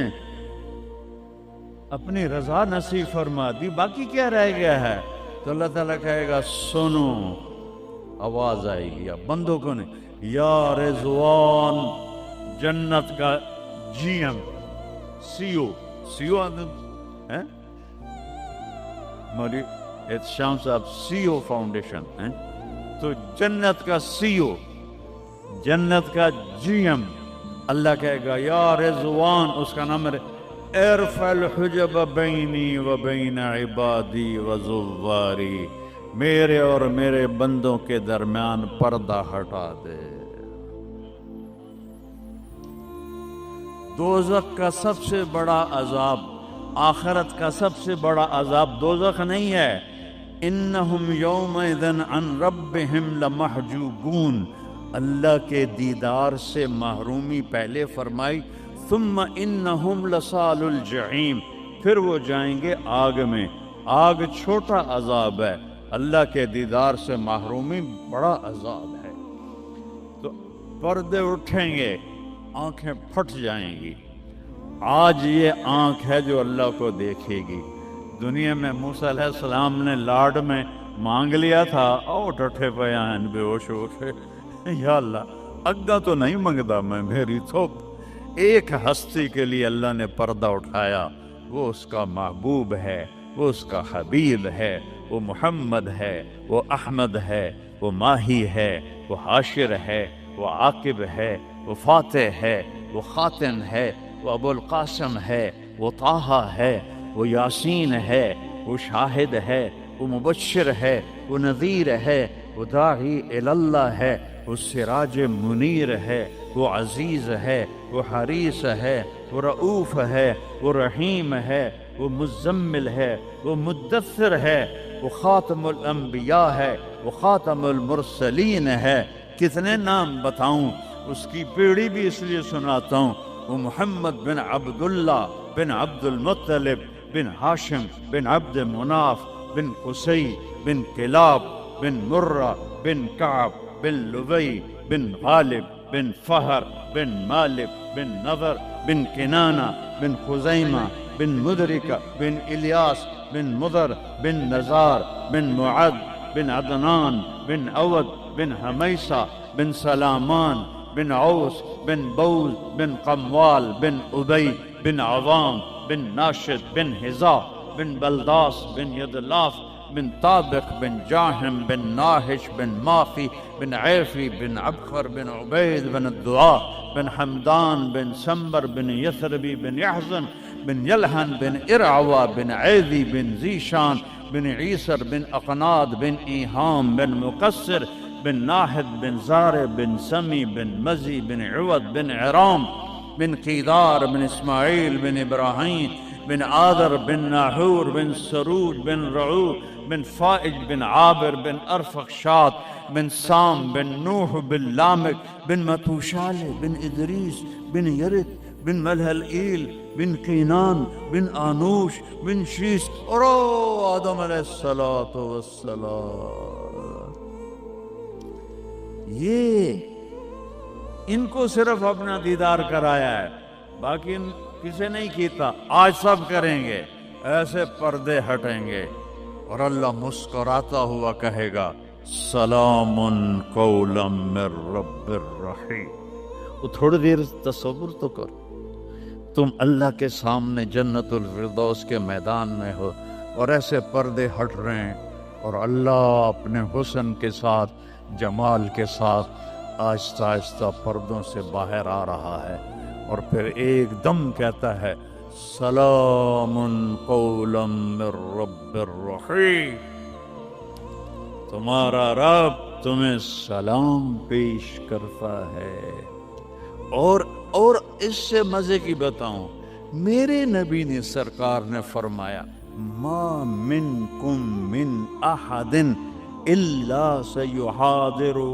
اپنی رضا نصیب فرما دی، باقی کیا رہ گیا ہے؟ تو اللہ تعالیٰ کہے گا سنو، آواز آئے گی، اب بندوں کو نہیں، یا رضوان، جنت کا جی ایم، سی او ہے مولی احتشام صاحب، سی او فاؤنڈیشن ہیں، تو جنت کا سی او، جنت کا جی ایم، اللہ کہے گا یا رضوان، اس کا نام ہے ارفع الحجب بینی و بین عبادی و زواری، میرے اور میرے بندوں کے درمیان پردہ ہٹا دے۔ دوزخ کا سب سے بڑا عذاب، آخرت کا سب سے بڑا عذاب دوزخ نہیں ہے، انہم یومئذ عن ربہم لمحجوبون، اللہ کے دیدار سے محرومی پہلے فرمائی، ثم انہم لصال الجحیم، پھر وہ جائیں گے آگ میں، آگ چھوٹا عذاب ہے، اللہ کے دیدار سے محرومی بڑا عذاب ہے۔ تو پردے اٹھیں گے، آنکھیں پھٹ جائیں گی۔ آج یہ آنکھ ہے جو اللہ کو دیکھے گی۔ دنیا میں موسیٰ علیہ السلام نے لاڈ میں مانگ لیا تھا، او ٹھٹھے پیان بے ہوش اٹھے، یا اللہ اگا تو نہیں منگتا میں، میری تھوپ۔ ایک ہستی کے لیے اللہ نے پردہ اٹھایا، وہ اس کا محبوب ہے، وہ اس کا حبیب ہے، وہ محمد ہے، وہ احمد ہے، وہ ماہی ہے، وہ حاشر ہے، وہ عاقب ہے، وہ فاتح ہے، وہ خاتم ہے، وہ ابو القاسم ہے، وہ طٰہٰ ہے، وہ یاسین ہے، وہ شاہد ہے، وہ مبشر ہے، وہ نذیر ہے، وہ داعی اللہ ہے، وہ سراج منیر ہے، وہ عزیز ہے، وہ حریص ہے، وہ رؤوف ہے، وہ رحیم ہے، وہ مزمل ہے، وہ مدثر ہے، وہ خاتم الانبیاء ہے، وہ خاتم المرسلین ہے۔ کتنے نام بتاؤں، اس کی پیڑھی بھی اس لیے سناتا ہوں، وہ محمد بن عبداللہ بن عبد المطلب بن ہاشم بن عبد مناف بن قصی بن کلاب بن مرہ بن کعب بن لبی بن غالب بن فہر بن مالک بن نضر بن کنانہ بن خزیمہ بن مدرکہ بن الیاس بن مضر بن نزار بن معد بن عدنان بن عود بن حمیسہ بن سلامان بن عوس بن بوز بن قموال بن ابی بن عظام بن ناشد بن حذا بن بلداس بن یدلاف بن طابق بن جاہم بن ناہش بن ماخی بن عیفی بن عبخر بن عبید بن الدعاء بن حمدان بن سمبر بن یثربی بن یحزن بن یلحن بن ارعوہ بن عیدی بن ذیشان بن عیسر بن اقناد بن ایہام بن مقصر بن ناحد بن زار بن سمی بن مزی بن عوض بن عرام بن قیدار بن اسماعیل بن ابراہیم بن آدر بن ناحور بن سرود بن رعو بن فائج بن عابر بن ارفخشاد بن سام بن نوح بن لامک بن متوشال بن ادریس بن یرد بن ملہلئیل بن قینان بن آنوش بن شیس اور آدم علیہ السلام۔ یہ ان کو صرف اپنا دیدار کرایا ہے، باقی کسے نہیں کیتا، آج سب کریں گے، ایسے پردے ہٹیں گے اور اللہ مسکراتا ہوا کہے گا سلام قولا من رب الرحیم۔ وہ تھوڑی دیر تصور تو کر، تم اللہ کے سامنے جنت الفردوس کے میدان میں ہو اور ایسے پردے ہٹ رہے ہیں اور اللہ اپنے حسن کے ساتھ، جمال کے ساتھ آہستہ آہستہ پردوں سے باہر آ رہا ہے اور پھر ایک دم کہتا ہے سلام قولا من رب الرحیم، تمہارا رب تمہیں سلام پیش کرتا ہے۔ اور اس سے مزے کی بتاؤں، میرے نبی نے سرکار نے فرمایا ما منکم من احد الا سیحاضرہ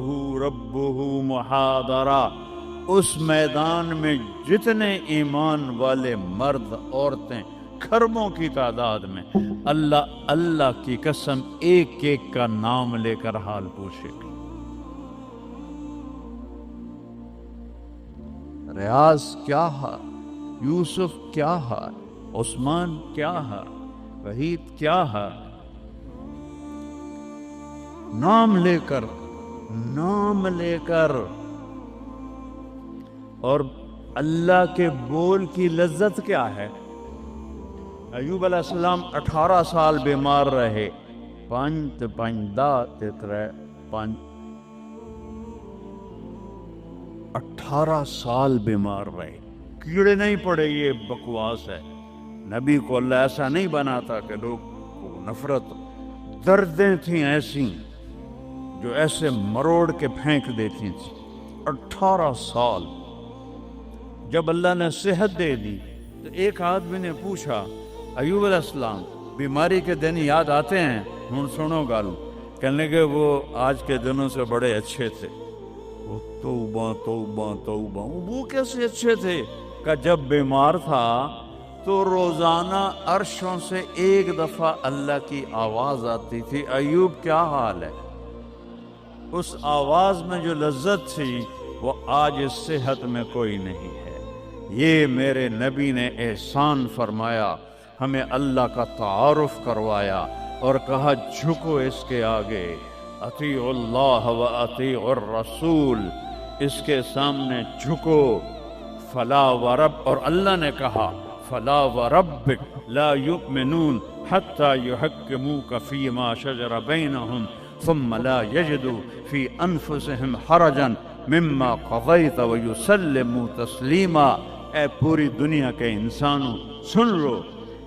ربہ محاضرہ، اس میدان میں جتنے ایمان والے مرد عورتیں کھربوں کی تعداد میں، اللہ کی قسم ایک ایک کا نام لے کر حال پوچھے گا۔ ریاض کیا حال، یوسف کیا حال، عثمان کیا ہے، وحید کیا ہے، نام لے کر اور اللہ کے بول کی لذت کیا ہے۔ ایوب علیہ السلام 18 سال بیمار رہے، 18 سال بیمار رہے، کیڑے نہیں پڑے، یہ بکواس ہے۔ نبی کو اللہ ایسا نہیں بناتا کہ لوگ کو نفرت، دردیں تھیں ایسی جو ایسے مروڑ کے پھینک دیتی تھی۔ 18 سال جب اللہ نے صحت دے دی تو ایک آدمی نے پوچھا، ایوب علیہ السلام بیماری کے دن یاد آتے ہیں؟ ہن سنو گل، کہنے کہ وہ آج کے دنوں سے بڑے اچھے تھے۔ وہ توبہ توبہ توبہ، وہ کیسے اچھے تھے؟ کہ جب بیمار تھا تو روزانہ عرشوں سے ایک دفعہ اللہ کی آواز آتی تھی، ایوب کیا حال ہے؟ اس آواز میں جو لذت تھی وہ آج اس صحت میں کوئی نہیں ہے۔ یہ میرے نبی نے احسان فرمایا، ہمیں اللہ کا تعارف کروایا اور کہا جھکو اس کے آگے، اطیعوا اللہ و اطیعوا الرسول، اس کے سامنے جھکو۔ فلا ورب، اور اللہ نے کہا فلا وربک لا یؤمنون حتی یحکموک فیما شجر بینہم ثم لا یجدوا فی انفسہم حرجا مما قضیت ویسلموا تسلیما۔ اے پوری دنیا کے انسانوں سن لو،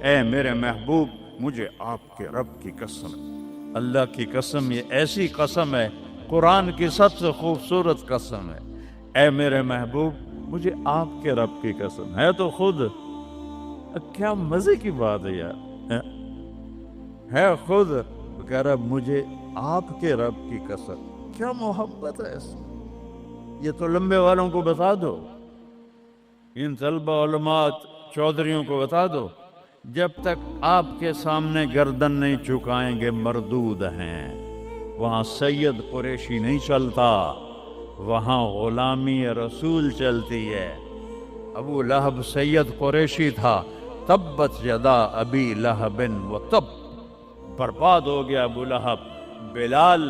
اے میرے محبوب، مجھے آپ کے رب کی قسم، اللہ کی قسم، یہ ایسی قسم ہے، قرآن کی سب سے خوبصورت قسم ہے۔ اے میرے محبوب، مجھے آپ کے رب کی قسم ہے، تو خود کیا مزے کی بات ہے یار، ہے خود کہہ رہا مجھے آپ کے رب کی قسم، کیا محبت ہے اس میں۔ یہ تو لمبے والوں کو بتا دو، ان طلبہ علماء چودھریوں کو بتا دو، جب تک آپ کے سامنے گردن نہیں جھکائیں گے مردود ہیں۔ وہاں سید قریشی نہیں چلتا، وہاں غلامی رسول چلتی ہے۔ ابو لہب سید قریشی تھا، تبت یدا ابی لہب و تب، برباد ہو گیا ابو لہب۔ بلال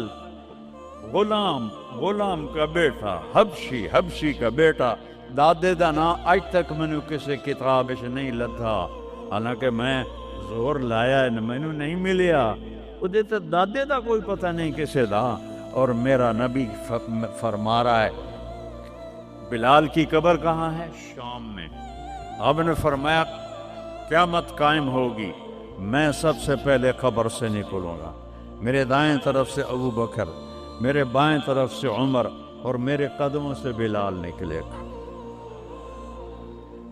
غلام کا بیٹا، حبشی کا بیٹا، دادے دا نا آج تک مینو کسی کتاب نہیں لدھا، حالانکہ میں زور لایا ہے مینو نہیں ملیا، ادھے تو دادے دا کوئی پتہ نہیں کسے دا۔ اور میرا نبی فرما رہا ہے بلال کی قبر کہاں ہے؟ شام میں۔ آپ نے فرمایا قیامت قائم ہوگی، میں سب سے پہلے قبر سے نکلوں گا، میرے دائیں طرف سے ابو بکر، میرے بائیں طرف سے عمر، اور میرے قدموں سے بلال نکلے گا،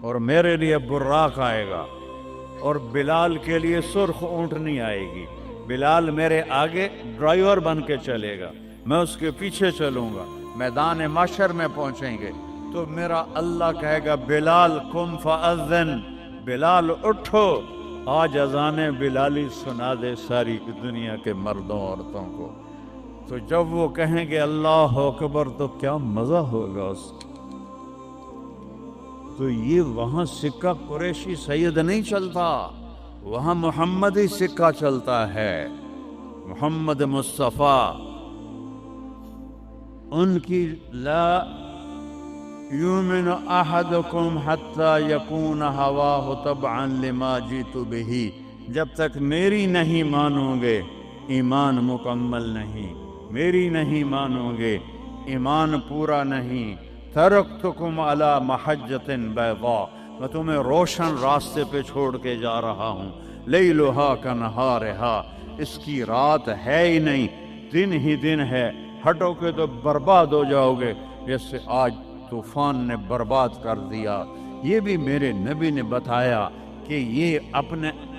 اور میرے لیے براق آئے گا، اور بلال کے لیے سرخ اونٹنی آئے گی۔ بلال میرے آگے ڈرائیور بن کے چلے گا، میں اس کے پیچھے چلوں گا، میدان محشر میں پہنچیں گے تو میرا اللہ کہے گا بلال قم فاذن، بلال اٹھو، آج اذان بلالی سنا دے ساری دنیا کے مردوں عورتوں کو۔ تو جب وہ کہیں گے اللہ اکبر تو کیا مزہ ہوگا اس کا۔ تو یہ وہاں سکہ قریشی سید نہیں چلتا، وہاں محمدی سکہ چلتا ہے، محمد مصطفیٰ۔ ان کی لا یؤمن احدکم حتی یکون ہواہ تبعا لما جئت بہ، جب تک میری نہیں مانو گے ایمان مکمل نہیں، میری نہیں مانو گے ایمان پورا نہیں۔ ترکتکم علی محجۃ بیضاء، میں تمہیں روشن راستے پہ چھوڑ کے جا رہا ہوں، لیلھا کنہارھا، اس کی رات ہے ہی نہیں، دن ہی دن ہے، ہٹو کے تو برباد ہو جاؤ گے جیسے آج طوفان نے برباد کر دیا۔ یہ بھی میرے نبی نے بتایا کہ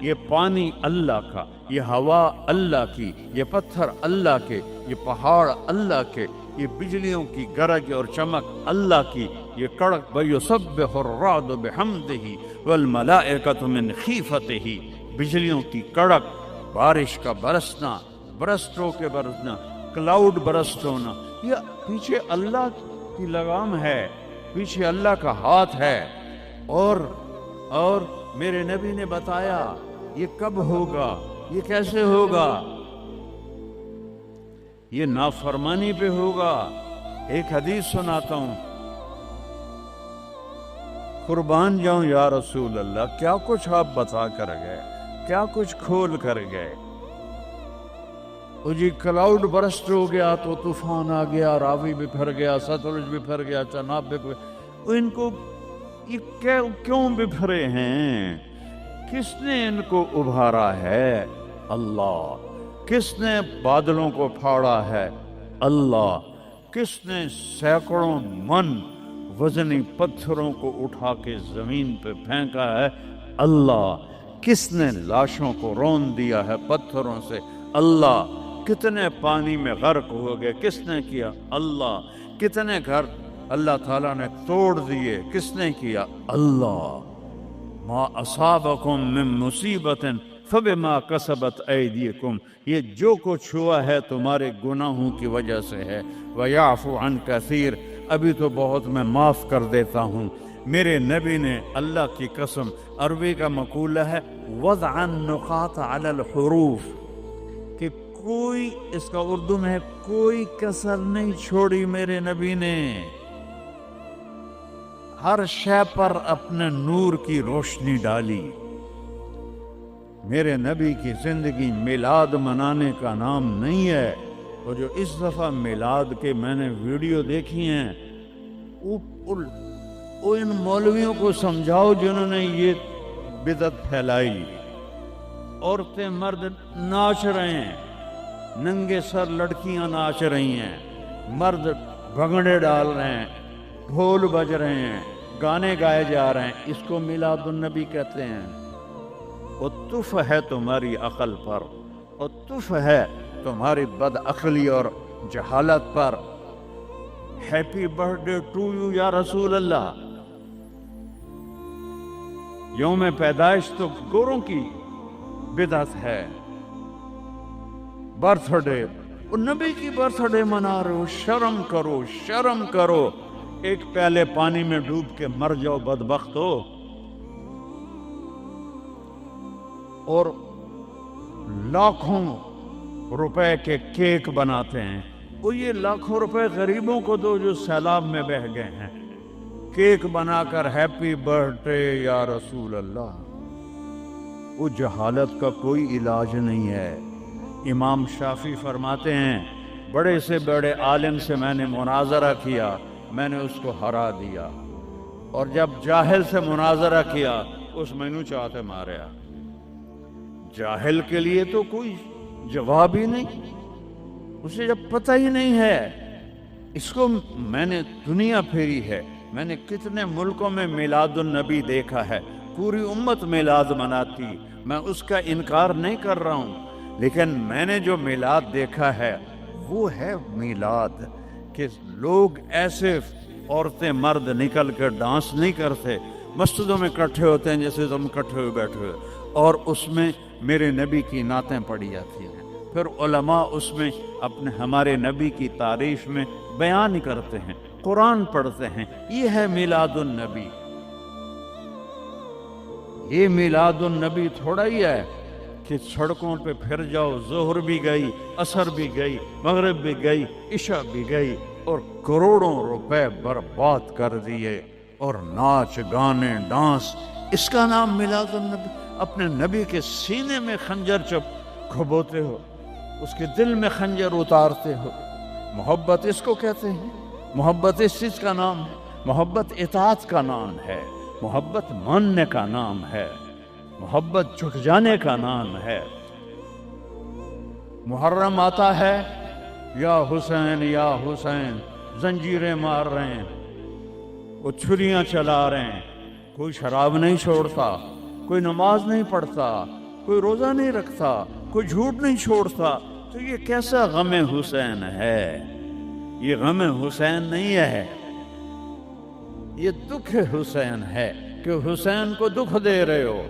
یہ پانی اللہ کا، یہ ہوا اللہ کی، یہ پتھر اللہ کے، یہ پہاڑ اللہ کے، یہ بجلیوں کی گرج اور چمک اللہ کی، یہ کڑک وَيُسَبِّحُ الرَّعْدُ بِحَمْدِهِ وَالْمَلَائِكَةُ مِنْ خِیفَتِهِ، بجلیوں کی کڑک، بارش کا برسنا، برسٹوں کے برسنا، کلاؤڈ برسٹ ہونا، یہ پیچھے اللہ کی لگام ہے، پیچھے اللہ کا ہاتھ ہے۔ اور میرے نبی نے بتایا یہ کب ہوگا، یہ کیسے ہوگا، یہ نافرمانی پہ ہوگا۔ ایک حدیث سناتا ہوں، قربان جاؤں یا رسول اللہ، کیا کچھ آپ بتا کر گئے، کیا کچھ کھول کر گئے۔ وہ جی کلاؤڈ برسٹ ہو گیا تو طوفان آ گیا، راوی بکھر گیا، ستلج بکھر گیا، چناب بکھر گیا۔ ان کو یہ کیوں بکھرے ہیں؟ کس نے ان کو ابھارا ہے؟ اللہ۔ کس نے بادلوں کو پھاڑا ہے؟ اللہ۔ کس نے سینکڑوں من وزنی پتھروں کو اٹھا کے زمین پہ پھینکا ہے؟ اللہ۔ کس نے لاشوں کو رون دیا ہے پتھروں سے؟ اللہ۔ کتنے پانی میں غرق ہو گئے، کس نے کیا؟ اللہ۔ کتنے گھر اللہ تعالیٰ نے توڑ دیے، کس نے کیا؟ اللہ۔ ما اصابکم من مصیبت فبما کسبت ایدیکم، یہ جو کچھ ہوا ہے تمہارے گناہوں کی وجہ سے ہے۔ ویعفو عن کثیر، ابھی تو بہت میں معاف کر دیتا ہوں۔ میرے نبی نے اللہ کی قسم، عربی کا مقولہ ہے وضع النقاط علی الحروف، کہ کوئی، اس کا اردو میں ہے کوئی کسر نہیں چھوڑی میرے نبی نے، ہر شے پر اپنے نور کی روشنی ڈالی۔ میرے نبی کی زندگی میلاد منانے کا نام نہیں ہے۔ اور جو اس دفعہ میلاد کے میں نے ویڈیو دیکھی ہیں، وہ ان مولویوں کو سمجھاؤ جنہوں نے یہ بدعت پھیلائی۔ عورتیں مرد ناچ رہے ہیں، ننگے سر لڑکیاں ناچ رہی ہیں، مرد بھنگڑے ڈال رہے ہیں، ڈھول بج رہے ہیں، گانے گائے جا رہے ہیں، اس کو میلاد النبی کہتے ہیں۔ وہ تف ہے تمہاری عقل پر، وہ تف ہے تمہاری بد عقلی اور جہالت پر۔ Happy birthday to you یا رسول اللہ، یوم پیدائش تو گوروں کی بدعت ہے۔ برتھ ڈے، وہ نبی کی برتھ ڈے منا رہے ہو، شرم کرو، شرم کرو۔ ایک پیالے پانی میں ڈوب کے مر جاؤ بدبخت ہو، اور لاکھوں روپے کے کیک بناتے ہیں۔ وہ یہ لاکھوں روپے غریبوں کو دو جو سیلاب میں بہہ گئے ہیں، کیک بنا کر ہیپی برتھ ڈے یا رسول اللہ۔ وہ جہالت کا کوئی علاج نہیں ہے۔ امام شافعی فرماتے ہیں بڑے سے بڑے عالم سے میں نے مناظرہ کیا، میں نے اس کو ہرا دیا، اور جب جاہل سے مناظرہ کیا اس مینو چاہتے ماریا۔ جاہل کے لیے تو کوئی جواب ہی نہیں، اسے جب پتہ ہی نہیں ہے۔ اس کو میں نے دنیا پھیری ہے، میں نے کتنے ملکوں میں میلاد النبی دیکھا ہے، پوری امت میلاد مناتی، میں اس کا انکار نہیں کر رہا ہوں، لیکن میں نے جو میلاد دیکھا ہے وہ ہے میلاد کہ لوگ ایسے، عورتیں مرد نکل کر ڈانس نہیں کرتے، مسجدوں میں اکٹھے ہوتے ہیں جیسے تم اکٹھے ہوئے بیٹھے ہوئے، اور اس میں میرے نبی کی نعتیں پڑھی جاتی ہیں۔ پھر علماء اس میں اپنے ہمارے نبی کی تعریف میں بیان کرتے ہیں، قرآن پڑھتے ہیں۔ یہ ہے میلاد النبی۔ یہ میلاد النبی تھوڑا ہی ہے کہ سڑکوں پہ پھر جاؤ، ظہر بھی گئی، عصر بھی گئی، مغرب بھی گئی، عشاء بھی گئی، اور کروڑوں روپے برباد کر دیے، اور ناچ گانے ڈانس، اس کا نام میلاد النبی؟ اپنے نبی کے سینے میں خنجر چپ کھبوتے ہو، اس کے دل میں خنجر اتارتے ہو۔ محبت اس کو کہتے ہیں، محبت اس چیز کا نام ہے، محبت اطاعت کا نام ہے، محبت ماننے کا نام ہے، محبت جھک جانے کا نام ہے۔ محرم آتا ہے، یا حسین یا حسین، زنجیریں مار رہے ہیں، وہ چھریاں چلا رہے ہیں، کوئی شراب نہیں چھوڑتا، کوئی نماز نہیں پڑھتا، کوئی روزہ نہیں رکھتا، کوئی جھوٹ نہیں چھوڑتا، تو یہ کیسا غم حسین ہے؟ یہ غم حسین نہیں ہے، یہ دکھ حسین ہے کہ حسین کو دکھ دے رہے ہو،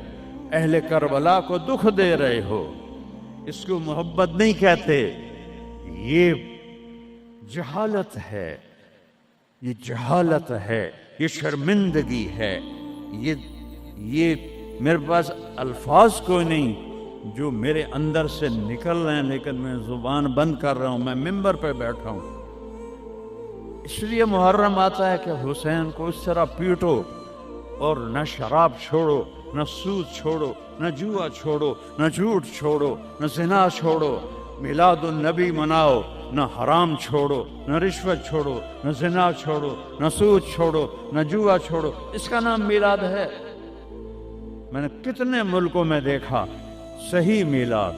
اہل کربلا کو دکھ دے رہے ہو۔ اس کو محبت نہیں کہتے، یہ جہالت ہے، یہ جہالت ہے، یہ شرمندگی ہے، یہ میرے پاس الفاظ کوئی نہیں جو میرے اندر سے نکل رہے ہیں، لیکن میں زبان بند کر رہا ہوں، میں ممبر پہ بیٹھا ہوں۔ اس لیے محرم آتا ہے کہ حسین کو اس طرح پیٹو، اور نہ شراب چھوڑو، نہ سود چھوڑو، نہ جوا چھوڑو، نہ جھوٹ چھوڑو، نہ زنا چھوڑو، میلاد النبی مناؤ، نہ حرام چھوڑو، نہ رشوت چھوڑو، نہ زنا چھوڑو، نہ سود چھوڑو، نہ جوا چھوڑو۔ اس کا نام میلاد ہے۔ میں نے کتنے ملکوں میں دیکھا صحیح میلاد،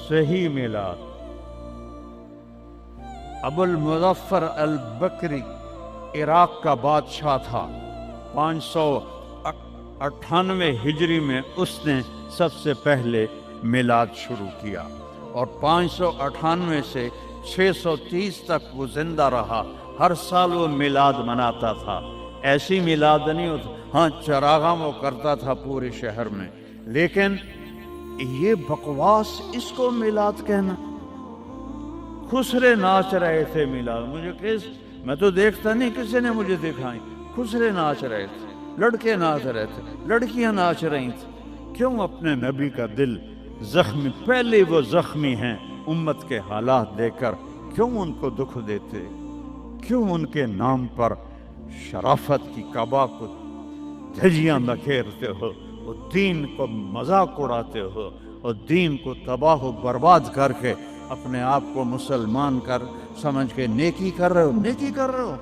صحیح میلاد۔ ابو المظفر البکری عراق کا بادشاہ تھا، 598 ہجری میں اس نے سب سے پہلے میلاد شروع کیا، اور 598 سے 630 تک وہ زندہ رہا۔ ہر سال وہ میلاد مناتا تھا۔ ایسی میلاد نہیں ہوتا، ہاں چراغاں وہ کرتا تھا پورے شہر میں، لیکن یہ بکواس، اس کو میلاد کہنا۔ خسرے ناچ رہے تھے میلاد، مجھے میں تو دیکھتا نہیں، کسی نے مجھے دکھائی۔ خسرے ناچ رہے تھے، لڑکے ناچ رہے تھے، لڑکیاں ناچ رہی تھیں۔ کیوں اپنے نبی کا دل زخمی، پہلے وہ زخمی ہیں امت کے حالات دیکھ کر، کیوں ان کو دکھ دیتے؟ کیوں ان کے نام پر شرافت کی کعبہ کو دھجیاں بکھیرتے ہو، اور دین کو مذاق اڑاتے ہو، اور دین کو تباہ و برباد کر کے اپنے آپ کو مسلمان کر سمجھ کے نیکی کر رہے ہو؟ نیکی کر رہے ہو؟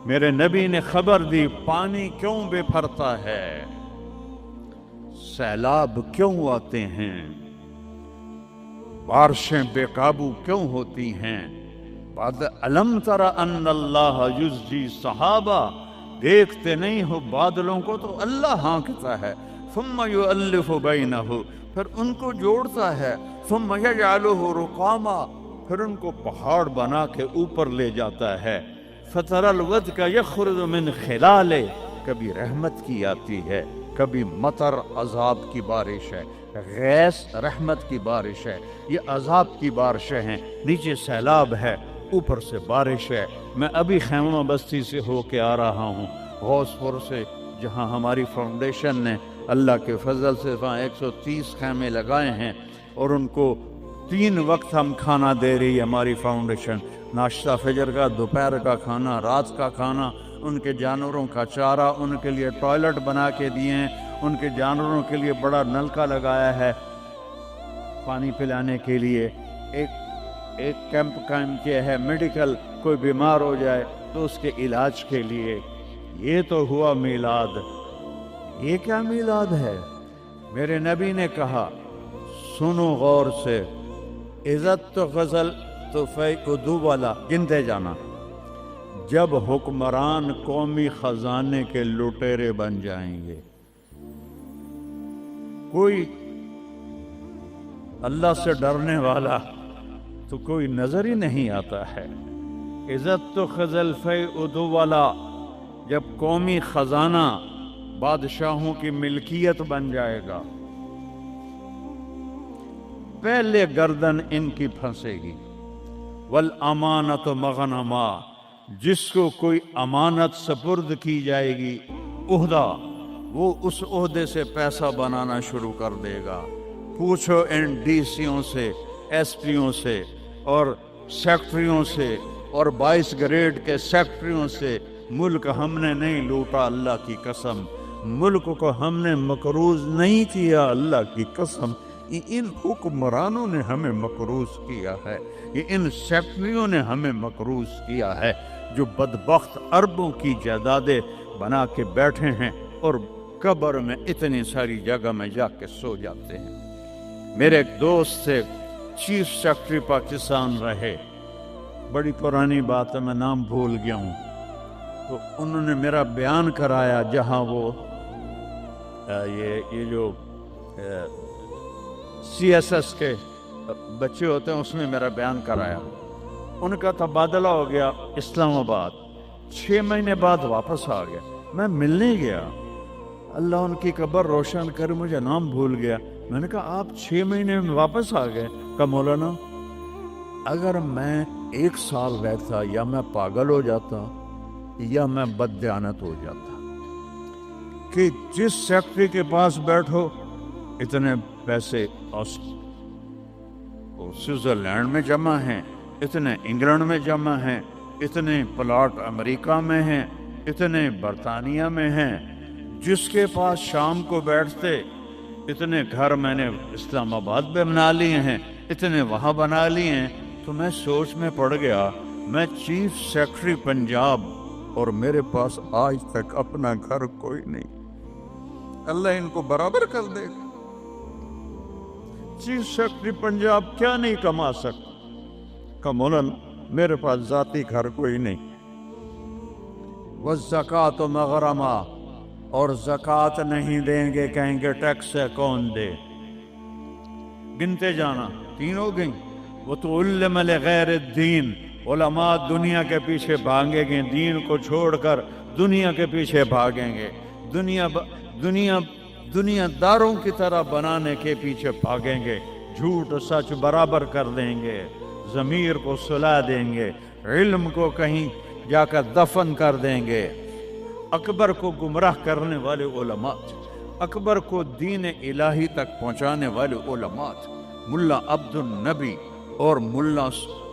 میرے نبی نے خبر دی، پانی کیوں بے پھرتا ہے، سیلاب کیوں آتے ہیں، بارشیں بے قابو کیوں ہوتی ہیں۔ بعد علم تر ان اللہ یزجی صحابہ، دیکھتے نہیں ہو بادلوں کو تو اللہ ہانکتا ہے، ثم یؤلف بینہ، پھر ان کو جوڑتا ہے، ثم یجعلہ رقاما، پھر ان کو پہاڑ بنا کے اوپر لے جاتا ہے، فتر الودق یخرج من خلالہ، کبھی رحمت کی آتی ہے، کبھی مطر عذاب کی بارش ہے، غیث رحمت کی بارش ہے، یہ عذاب کی بارشیں ہیں، نیچے سیلاب ہے، اوپر سے بارش ہے۔ میں ابھی خیمہ بستی سے ہو کے آ رہا ہوں، غوث پور سے، جہاں ہماری فاؤنڈیشن نے اللہ کے فضل سے وہاں 130 خیمے لگائے ہیں، اور ان کو 3 وقت ہم کھانا دے رہی ہے ہماری فاؤنڈیشن، ناشتہ فجر کا، دوپہر کا کھانا، رات کا کھانا، ان کے جانوروں کا چارہ، ان کے لیے ٹوائلٹ بنا کے دیے ہیں، ان کے جانوروں کے لیے بڑا نلکا لگایا ہے پانی پلانے کے لیے، ایک کیمپ قائم کیا ہے میڈیکل، کوئی بیمار ہو جائے تو اس کے علاج کے لیے۔ یہ تو ہوا میلاد۔ یہ کیا میلاد ہے؟ میرے نبی نے کہا، سنو غور سے، عزت تو غزل تو فیعدو والا، گنتے جانا، جب حکمران قومی خزانے کے لٹیرے بن جائیں گے، کوئی اللہ سے ڈرنے والا تو کوئی نظر ہی نہیں آتا ہے۔ عزت تو خزل فیعدو والا، جب قومی خزانہ بادشاہوں کی ملکیت بن جائے گا، پہلے گردن ان کی پھنسے گی۔ والامانت مغنما، جس کو کوئی امانت سپرد کی جائے گی، عہدہ، وہ اس عہدے سے پیسہ بنانا شروع کر دے گا۔ پوچھو ان ڈی سیوں سے، ایس پیوں سے، اور سیکٹریوں سے، اور 22 گریڈ کے سیکٹریوں سے، ملک ہم نے نہیں لوٹا اللہ کی قسم، ملک کو ہم نے مقروض نہیں کیا اللہ کی قسم، ان حکمرانوں نے ہمیں مقروض کیا ہے، یہ ان سیکٹریوں نے ہمیں مقروض کیا ہے، جو بدبخت اربوں کی جائیدادیں بنا کے بیٹھے ہیں اور قبر میں اتنی ساری جگہ میں جا کے سو جاتے ہیں۔ میرے ایک دوست تھے، چیف سیکرٹری پاکستان رہے، بڑی پرانی بات ہے، میں نام بھول گیا ہوں، تو انہوں نے میرا بیان کرایا، جہاں وہ یہ جو CSS کے بچے ہوتے ہیں اس میں میرا بیان کرایا۔ ان کا تبادلہ ہو گیا اسلام آباد، 6 مہینے بعد واپس آ گیا، میں ملنے گیا، اللہ ان کی قبر روشن کر، مجھے نام بھول گیا۔ میں نے کہا آپ 6 مہینے میں واپس آ گئے؟ کہا مولانا اگر میں 1 سال رہتا یا میں پاگل ہو جاتا، یا میں بددیانت ہو جاتا کہ جس سیکٹری کے پاس بیٹھو اتنے پیسے سوئٹزرلینڈ میں جمع ہیں، اتنے انگلینڈ میں جمع ہیں، اتنے پلاٹ امریکہ میں ہیں، اتنے برطانیہ میں ہیں، جس کے پاس شام کو بیٹھتے اتنے گھر میں نے اسلام آباد میں بنا لیے ہیں، اتنے وہاں بنا لیے ہیں۔ تو میں سوچ میں پڑ گیا، میں چیف سیکرٹری پنجاب اور میرے پاس آج تک اپنا گھر کوئی نہیں، اللہ ان کو برابر کر دے گا۔ چیف سیکرٹری پنجاب کیا نہیں کما سکتا؟ کہ مولانا میرے پاس ذاتی گھر کوئی نہیں۔ والزکوٰۃ مغرمہ، اور زکوٰۃ نہیں دیں گے، کہیں گے ٹیکس ہے کون دے؟ گنتے جانا، 3 ہو گئیں۔ وَتُعَلِّمَ لِغَيْرِ الدِّينِ، علماء دنیا کے پیچھے بھاگیں گے، دین کو چھوڑ کر دنیا کے پیچھے بھاگیں گے، دنیا داروں کی طرح بنانے کے پیچھے بھاگیں گے، جھوٹ سچ برابر کر دیں گے، ضمیر کو سلا دیں گے، علم کو کہیں جا کر دفن کر دیں گے۔ اکبر کو گمراہ کرنے والے علماء، اکبر کو دین الہی تک پہنچانے والے علماء، ملا عبد النبی اور ملا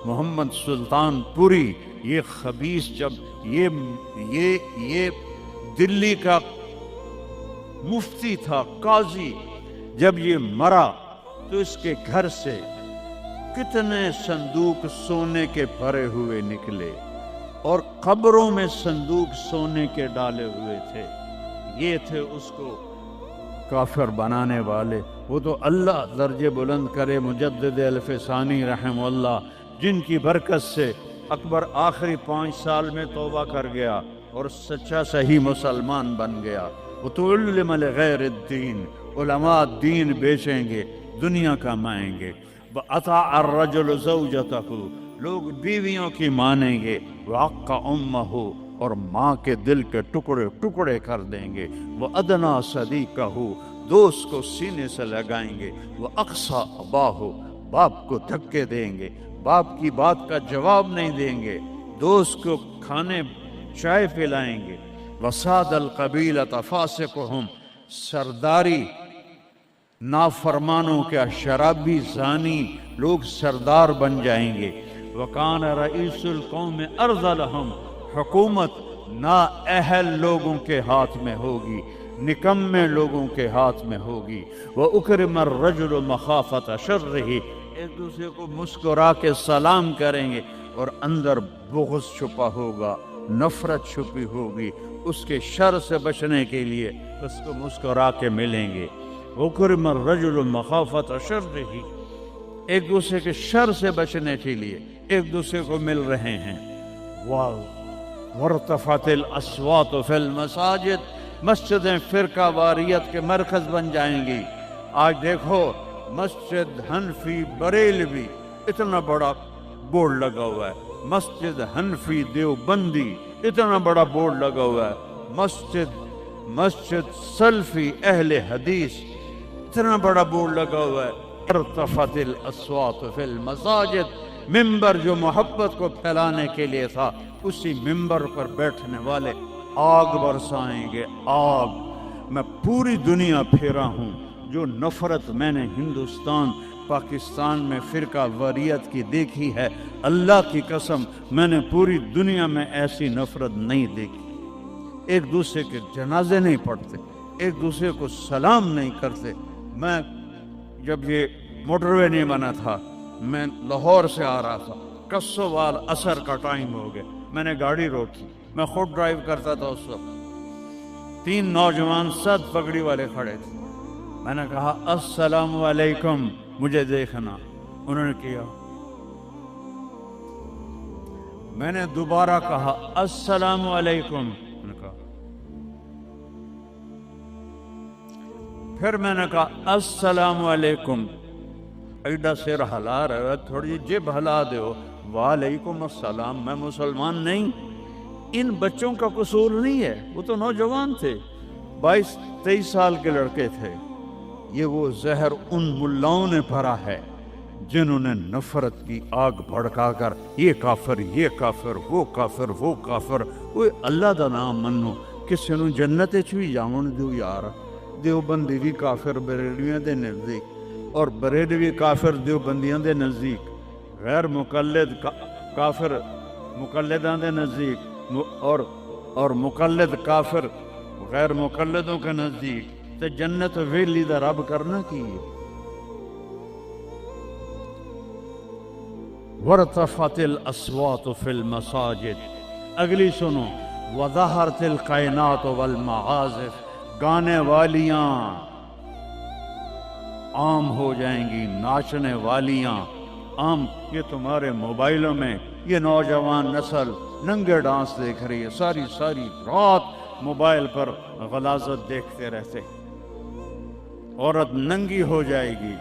محمد سلطان پوری، یہ خبیث جب یہ دلی کا مفتی تھا، قاضی، جب یہ مرا تو اس کے گھر سے کتنے صندوق سونے کے بھرے ہوئے نکلے، اور قبروں میں صندوق سونے کے ڈالے ہوئے تھے۔ یہ تھے اس کو کافر بنانے والے۔ وہ تو اللہ درجے بلند کرے مجدد الف ثانی رحمہ اللہ، جن کی برکت سے اکبر آخری 5 سال میں توبہ کر گیا اور سچا صحیح مسلمان بن گیا۔ وَتُعَلِّمَ لِغَيْرِ الدِّينِ، علماء دین بیچیں گے، دنیا کمائیں گے۔ وَأَطَاعَ الرَّجُلُ زَوْجَتَهُ، لوگ بیویوں کی مانیں گے۔ وَعَقَّ أُمَّهُ، اور ماں کے دل کے ٹکڑے ٹکڑے کر دیں گے۔ وَأَدْنَىٰ صَدِيقَهُ، دوست کو سینے سے لگائیں گے۔ وَأَقْصَىٰ أَبَاهُ، باپ کو دھکے دیں گے، باپ کی بات کا جواب نہیں دیں گے، دوست کو کھانے چائے پلائیں گے۔ وَسَادَ الْقَبِيلَةَ فَاسِقُهُمْ، سرداری نافرمانوں کے، شرابی زانی لوگ سردار بن جائیں گے۔ وَكَانَ رَئِيسُ الْقَوْمِ أَرْذَلَهُمْ، حکومت نااہل لوگوں کے ہاتھ میں ہوگی، نکمے لوگوں کے ہاتھ میں ہوگی۔ وَأُكْرِمَ الرَّجُلُ مَخَافَةَ شَرِّهِ، ایک دوسرے کو مسکرا کے سلام کریں گے، اور اندر بغض چھپا ہوگا، نفرت چھپی ہوگی، اس کے شر سے بچنے کے لیے اس کو مسکرا کے ملیں گے۔ وَأُكْرِمَ الرَّجُلُ مَخَافَةَ شَرِّهِ، ایک دوسرے کے شر سے بچنے کے لیے ایک دوسرے کو مل رہے ہیں۔ وَارْتَفَعَتِ الْأَصْوَاتُ فِي الْمَسَاجِدِ، مسجدیں فرقہ واریت کے مرکز بن جائیں گی۔ آج دیکھو مسجد حنفی بریلوی اتنا بڑا بورڈ لگا ہوا ہے، مسجد حنفی دیوبندی اتنا بڑا بورڈ لگا ہوا ہے، مسجد سلفی اہل حدیث اتنا بڑا بورڈ لگا ہوا ہے۔ ارتفعت الاصوات فی المساجد، ممبر جو محبت کو پھیلانے کے لیے تھا، اسی ممبر پر بیٹھنے والے آگ برسائیں گے، آگ۔ میں پوری دنیا پھیرا ہوں، جو نفرت میں نے ہندوستان پاکستان میں فرقہ واریت کی دیکھی ہے، اللہ کی قسم میں نے پوری دنیا میں ایسی نفرت نہیں دیکھی۔ ایک دوسرے کے جنازے نہیں پڑھتے، ایک دوسرے کو سلام نہیں کرتے۔ میں جب یہ موٹر وے نہیں بنا تھا، میں لاہور سے آ رہا تھا، کسوال عصر کا ٹائم ہو گیا، میں نے گاڑی روکی، میں خود ڈرائیو کرتا تھا اس وقت۔ 3 نوجوان 7 پگڑی والے کھڑے تھے، میں نے کہا السلام علیکم، مجھے دیکھنا، انہوں نے کیا، میں نے دوبارہ کہا السلام علیکم، انہوں نے کہا، پھر میں نے کہا السلام علیکم، ایڈا سر ہلا رہا، تھوڑی جیب ہلا دیو، وعلیکم السلام، میں مسلمان نہیں۔ ان بچوں کا قصور نہیں ہے، وہ تو نوجوان تھے، 22-23 سال کے لڑکے تھے۔ یہ وہ زہر ان ملاؤں نے بھرا ہے جنہوں نے نفرت کی آگ بھڑکا کر یہ کافر وہ کافر وہ کافر، وہ اللہ دا نام منو، کسی نو جنت وچ بھی جاون دیو یار۔ دیوبندی بھی کافر بریلویاں دے نزدیک، اور بریلوی کافر دیوبندیاں دے نزدیک، غیر مقلد کافر مقلداں دے نزدیک، اور مقلد کافر غیر مقلدوں کے نزدیک، تے جنت ویلی دا رب کرنا کی ہے؟ وَارْتَفَعَتِ الْأَصْوَاتُ فِي الْمَسَاجِدِ، اگلی سنو، وَظَهَرَتِ الْقَيْنَاتُ وَالْمَعَازِفِ، گانے والیاں عام ہو جائیں گی، ناچنے والیاں عام۔ یہ تمہارے موبائلوں میں یہ نوجوان نسل ننگے ڈانس دیکھ رہی ہے، ساری رات موبائل پر غلاظت دیکھتے رہتے۔ عورت ننگی ہو جائے گی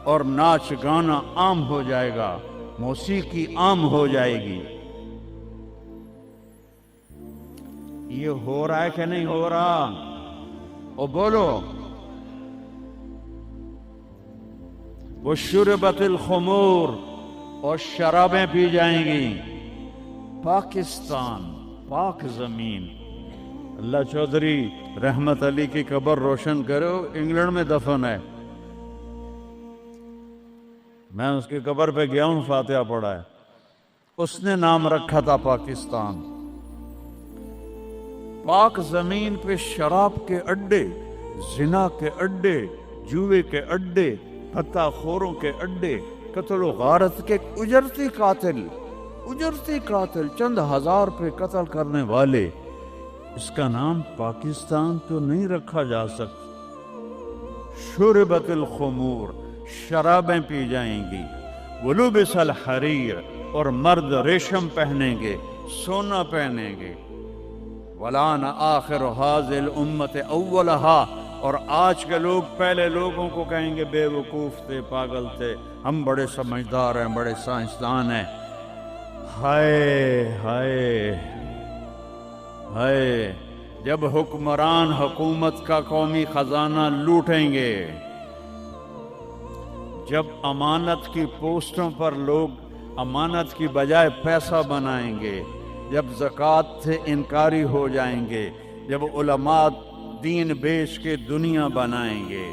اور ناچ گانا عام ہو جائے گا، موسیقی عام ہو جائے گی۔ یہ ہو رہا ہے کہ نہیں ہو رہا؟ او بولو۔ وشربت الخمور، اور شرابیں پی جائیں گی۔ پاکستان، پاک زمین، اللہ چودھری رحمت علی کی قبر روشن کرو، انگلینڈ میں دفن ہے۔ میں اس کی قبر پہ گیا ہوں، فاتحہ پڑھا ہے۔ اس نے نام رکھا تھا پاکستان۔ پاک زمین پہ شراب کے اڈے، زنا کے اڈے، جوئے کے اڈے، پتہ خوروں کے اڈے، قتل و غارت کے اجرتی قاتل چند ہزار پہ قتل کرنے والے، اس کا نام پاکستان تو نہیں رکھا جا سکتا۔ شربت الخمور، شرابیں پی جائیں گی۔ ولبس الحریر، اور مرد ریشم پہنیں گے، سونا پہنیں گے۔ ولان آخر هذه الامت اولها، اور آج کے لوگ پہلے لوگوں کو کہیں گے بے وقوف تھے، پاگل تھے، ہم بڑے سمجھدار ہیں، بڑے سائنسدان ہیں۔ ہائے ہائے ہائے، جب حکمران حکومت کا قومی خزانہ لوٹیں گے، جب امانت کی پوسٹوں پر لوگ امانت کی بجائے پیسہ بنائیں گے، جب زکوٰۃ سے انکاری ہو جائیں گے، جب علماء دین بیچ کے دنیا بنائیں گے،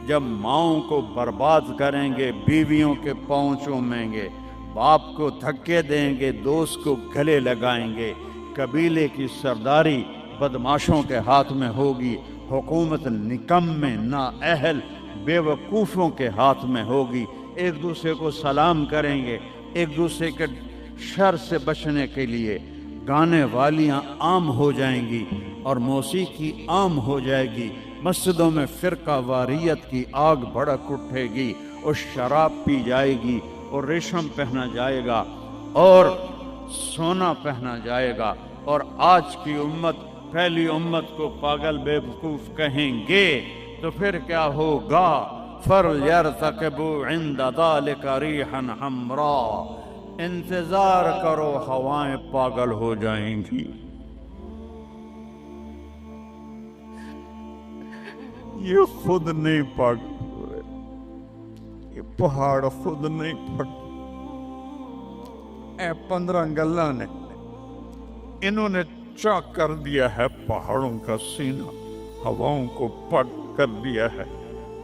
جب ماؤں کو برباد کریں گے، بیویوں کے پاؤں چومیں گے، باپ کو دھکے دیں گے، دوست کو گلے لگائیں گے، قبیلے کی سرداری بدماشوں کے ہاتھ میں ہوگی، حکومت نکمے نااہل بے وقوفوں کے ہاتھ میں ہوگی، ایک دوسرے کو سلام کریں گے، ایک دوسرے کے شر سے بچنے کے لیے گانے والیاں عام ہو جائیں گی اور موسیقی عام ہو جائے گی، مسجدوں میں فرقہ واریت کی آگ بھڑک اٹھے گی، اور شراب پی جائے گی، اور ریشم پہنا جائے گا، اور سونا پہنا جائے گا، اور آج کی امت پہلی امت کو پاگل بے وقوف کہیں گے، تو پھر کیا ہوگا؟ فَلْيَرْتَقِبُوا عِنْدَ ذَلِكَ رِيحًا حَمْرَاءَ، انتظار کرو، ہوائیں پاگل ہو جائیں گی۔ یہ خود نہیں پاگل ہو رہے، یہ پہاڑ خود نہیں پھٹ، اے 15 گلاں نے انہوں نے چاک کر دیا ہے پہاڑوں کا سینہ، ہواؤں کو پٹ کر دیا ہے،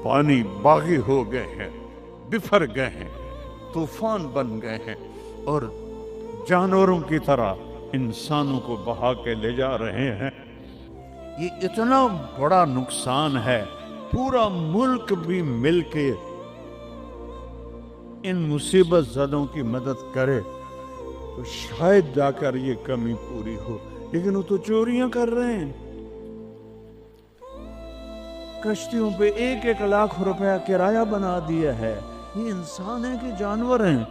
پانی باغی ہو گئے ہیں، بفر گئے ہیں، طوفان بن گئے ہیں، اور جانوروں کی طرح انسانوں کو بہا کے لے جا رہے ہیں۔ یہ اتنا بڑا نقصان ہے، پورا ملک بھی مل کے ان مصیبت زدوں کی مدد کرے تو شاید جا کر یہ کمی پوری ہو، لیکن وہ تو چوریاں کر رہے ہیں۔ کشتیوں پہ 1-1 لاکھ روپیہ کرایہ بنا دیا ہے۔ یہ انسان ہیں کہ جانور ہیں؟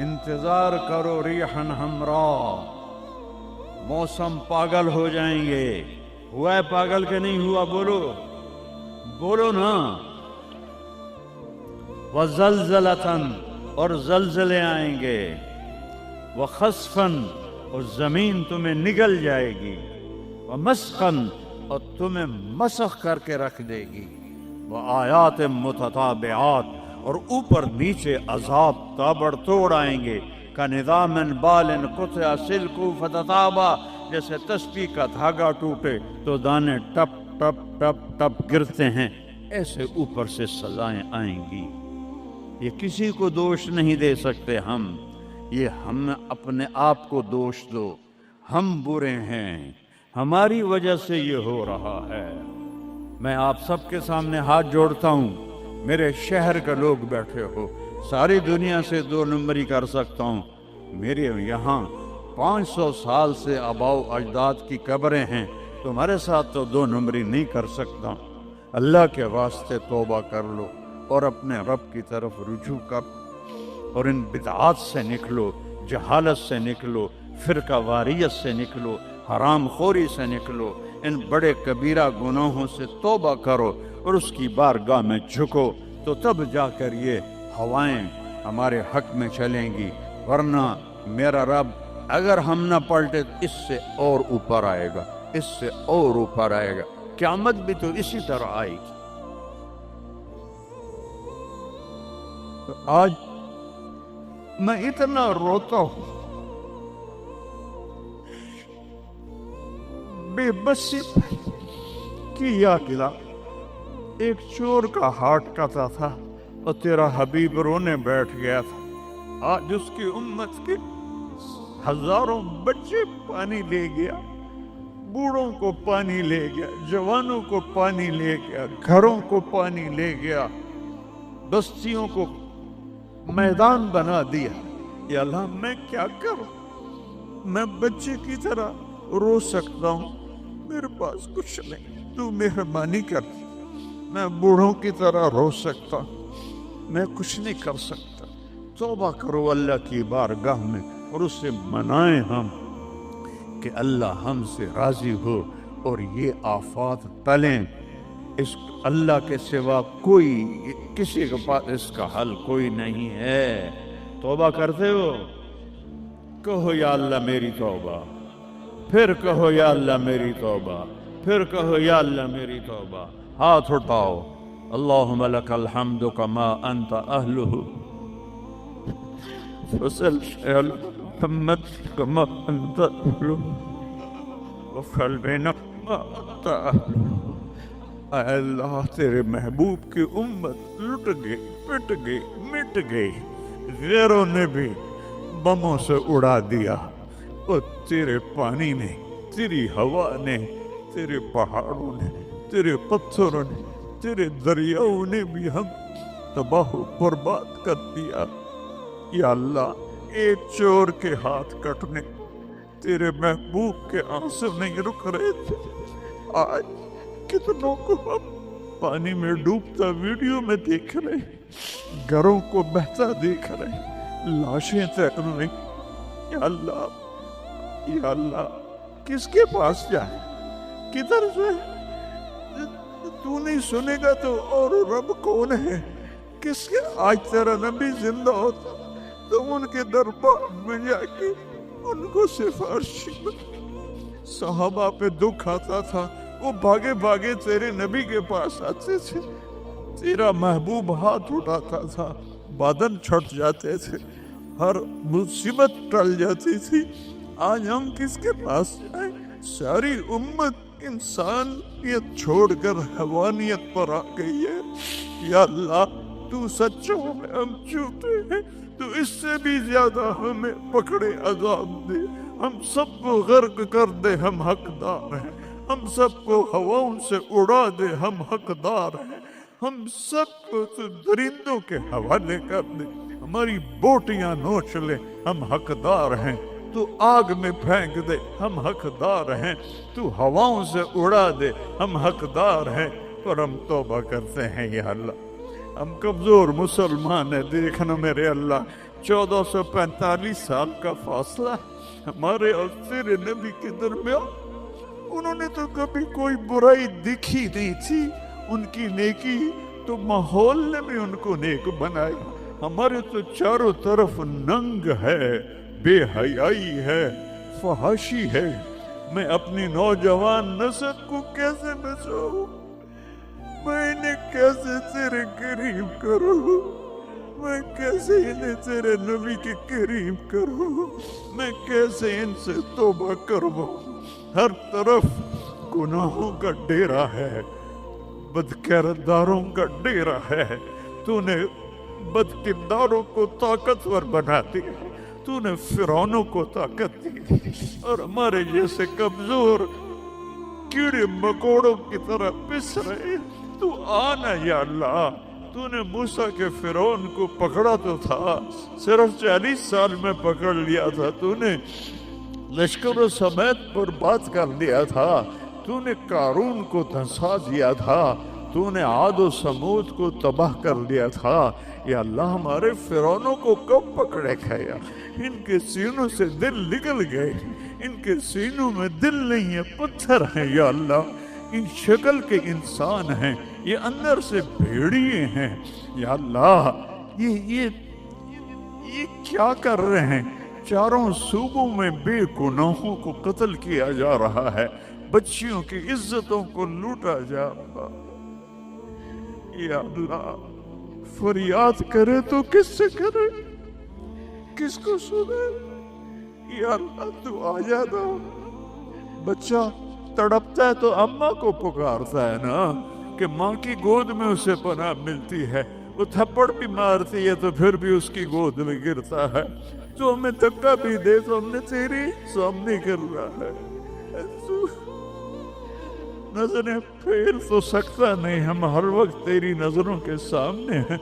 انتظار کرو ریحن حمراء، موسم پاگل ہو جائیں گے۔ ہوا ہے پاگل کہ نہیں ہوا؟ بولو بولو نا۔ وزلزلتن، اور زلزلے آئیں گے۔ وخسفن، اور زمین تمہیں نگل جائے گی۔ ومسخن، اور تمہیں مسخ کر کے رکھ دے گی۔ وآیات متتابعات، اور اوپر نیچے عذاب تابڑتوڑ آئیں گے کا نظامن بالن قطع سلکو فتتابا، جیسے تسبیح کا دھاگا ٹوٹے تو دانے ٹپ ٹپ ٹپ ٹپ گرتے ہیں، ایسے اوپر سے سزائیں آئیں گی۔ یہ کسی کو دوش نہیں دے سکتے ہم، یہ ہم اپنے آپ کو دوش دو، ہم برے ہیں، ہماری وجہ سے یہ ہو رہا ہے۔ میں آپ سب کے سامنے ہاتھ جوڑتا ہوں، میرے شہر کے لوگ بیٹھے ہو، ساری دنیا سے 2 نمبری کر سکتا ہوں، میرے یہاں 500 سال سے آباؤ اجداد کی قبریں ہیں، تمہارے ساتھ تو 2 نمبری نہیں کر سکتا۔ اللہ کے واسطے توبہ کر لو اور اپنے رب کی طرف رجوع کر، اور ان بدعات سے نکلو، جہالت سے نکلو، فرقہ واریت سے نکلو، حرام خوری سے نکلو، ان بڑے کبیرہ گناہوں سے توبہ کرو اور اس کی بارگاہ میں جھکو، تو تب جا کر یہ ہوائیں ہمارے حق میں چلیں گی، ورنہ میرا رب اگر ہم نہ پلٹے اس سے اور اوپر آئے گا، اس سے اور اوپر آئے گا، قیامت بھی تو اسی طرح آئے گی۔ آج میں اتنا روتا ہوں، بے بسی کی یاد دلا، ایک چور کا ہارٹ کاتا تھا اور تیرا حبیب رونے بیٹھ گیا تھا، آج اس کی امت کے ہزاروں بچے پانی لے گیا، بوڑھوں کو پانی لے گیا، جوانوں کو پانی لے گیا، گھروں کو پانی لے گیا، بستیوں کو میدان بنا دیا۔ یا اللہ میں کیا کروں؟ میں بچے کی طرح رو سکتا ہوں، میرے پاس کچھ نہیں، تو مہربانی کر۔ میں بوڑھوں کی طرح رو سکتا ہوں، میں کچھ نہیں کر سکتا۔ توبہ کرو اللہ کی بارگاہ میں اور اس سے منائیں ہم کہ اللہ ہم سے راضی ہو اور یہ آفات ٹلیں۔ اس اللہ کے سوا کوئی، کسی کے پاس اس کا حل کوئی نہیں ہے۔ توبہ کرتے ہو؟ کہو یا اللہ میری توبہ، پھر کہو یا اللہ میری توبہ، پھر کہو یا اللہ میری توبہ۔ ہاتھ اٹھاؤ، اللہم لک الحمد کما انت اہلہ، وصلی علی محمد کما انت اہلہ، وفعل بنا ما انت اہلہ۔ اے اللہ تیرے محبوب کی امت لٹ گئی، پٹ گئی، مٹ گئی، غیروں نے بھی بموں سے اڑا دیا، اور تیرے پانی نے، تیری ہوا نے، تیرے پہاڑوں نے، تیرے پتھروں نے، تیرے دریاؤں نے بھی ہم تباہ و برباد کر دیا۔ یا اللہ ایک چور کے ہاتھ کٹنے تیرے محبوب کے آنسو نہیں رک رہے تھے، آج کتنوں کو ہم پانی میں ڈوبتا ویڈیو میں دیکھ رہے، گھروں کو بہتا دیکھ رہے، لاشیں تیر رہی۔ یا اللہ، یا اللہ کس کے پاس جائیں، کدھر سے؟ تو نہیں سنے گا تو اور رب کون ہے؟ کس کے؟ آج تیرا نبی زندہ ہوتا تو ان کے دربار میں جا کے ان کو سفارشی، صحابہ پہ دکھ آتا تھا، وہ بھاگے بھاگے تیرے نبی کے پاس آتے تھے، تیرا محبوب ہاتھ اٹھاتا تھا، بادل چھٹ جاتے تھے، ہر مصیبت ٹل جاتی تھی۔ آج ہم کس کے پاس جائیں؟ ساری امت انسانیت چھوڑ کر حیوانیت پر آ گئی ہے۔ یا اللہ تو سچوں میں ہم جھوٹے ہیں، تو اس سے بھی زیادہ ہمیں پکڑے عذاب دے، ہم سب کو غرق کر دے، ہم حقدار ہیں، ہم سب کو ہواؤں سے اڑا دے، ہم حقدار ہیں، ہم سب کو تو درندوں کے حوالے کر دے، ہماری بوٹیاں نوچ لے، ہم حقدار ہیں، تو آگ میں پھینک دے، ہم حقدار ہیں، تو ہواؤں سے اڑا دے، ہم حقدار ہیں، اور ہم توبہ کرتے ہیں۔ یا اللہ ہم کمزور مسلمان ہیں، دیکھنا میرے اللہ 1445 سال کا فاصلہ ہمارے اور تیرے نبی کے درمیان، انہوں نے تو کبھی کوئی برائی دکھی نہیں تھی، ان کی نیکی تو ماحول نے بھی ان کو نیک بنائی، ہمارے تو چاروں طرف ننگ ہے، بے حیائی ہے، فحاشی ہے۔ میں اپنی نوجوان نسل کو کیسے بچاؤں؟ میں انہیں کیسے تیرے قریب کروں؟ میں کیسے انہیں تیرے نبی کے قریب کروں، میں کیسے ان سے توبہ کروں؟ ہر طرف گناہوں کا ڈیرا ہے، بد کرداروں کا ڈیرا ہے۔ تو نے بد کرداروں کو طاقتور بنا دیا، تو نے فرعونوں کو طاقت دی، اور ہمارے جیسے کمزور کیڑے مکوڑوں کی طرح پس رہے۔ تو آنا یا اللہ، تو نے موسیٰ کے فرعون کو پکڑا تو تھا، صرف 40 سال میں پکڑ لیا تھا، تو نے لشکر سمیت برباد کر دیا تھا، تو نے قارون کو دھنسا دیا تھا، تو نے عاد و سمود کو تباہ کر دیا تھا۔ یا اللہ ہمارے فرعونوں کو کب پکڑے کھایا؟ ان کے سینوں سے دل نکل گئے، ان کے سینوں میں دل نہیں ہے، پتھر ہیں یا اللہ، ان شکل کے انسان ہیں، یہ اندر سے بھیڑیے ہیں یا اللہ۔ یہ کیا کر رہے ہیں؟ چاروں صوبوں میں بے گناہوں کو قتل کیا جا رہا ہے، بچیوں کی عزتوں کو لوٹا جا رہا۔ یا اللہ فریاد کرے تو کس سے کرے، کس کو سنے؟ یا اللہ تو آ جانا۔ بچہ تڑپتا ہے تو اماں کو پکارتا ہے نا، کہ ماں کی گود میں اسے پناہ ملتی ہے، وہ تھپڑ بھی مارتی ہے تو پھر بھی اس کی گود میں گرتا ہے۔ تو ہمیں دھکا بھی دے تو ہم نے تیری سامنے کر رہا ہے، تو نظریں پھیر تو سکتا نہیں، ہم ہر وقت تیری نظروں کے سامنے ہیں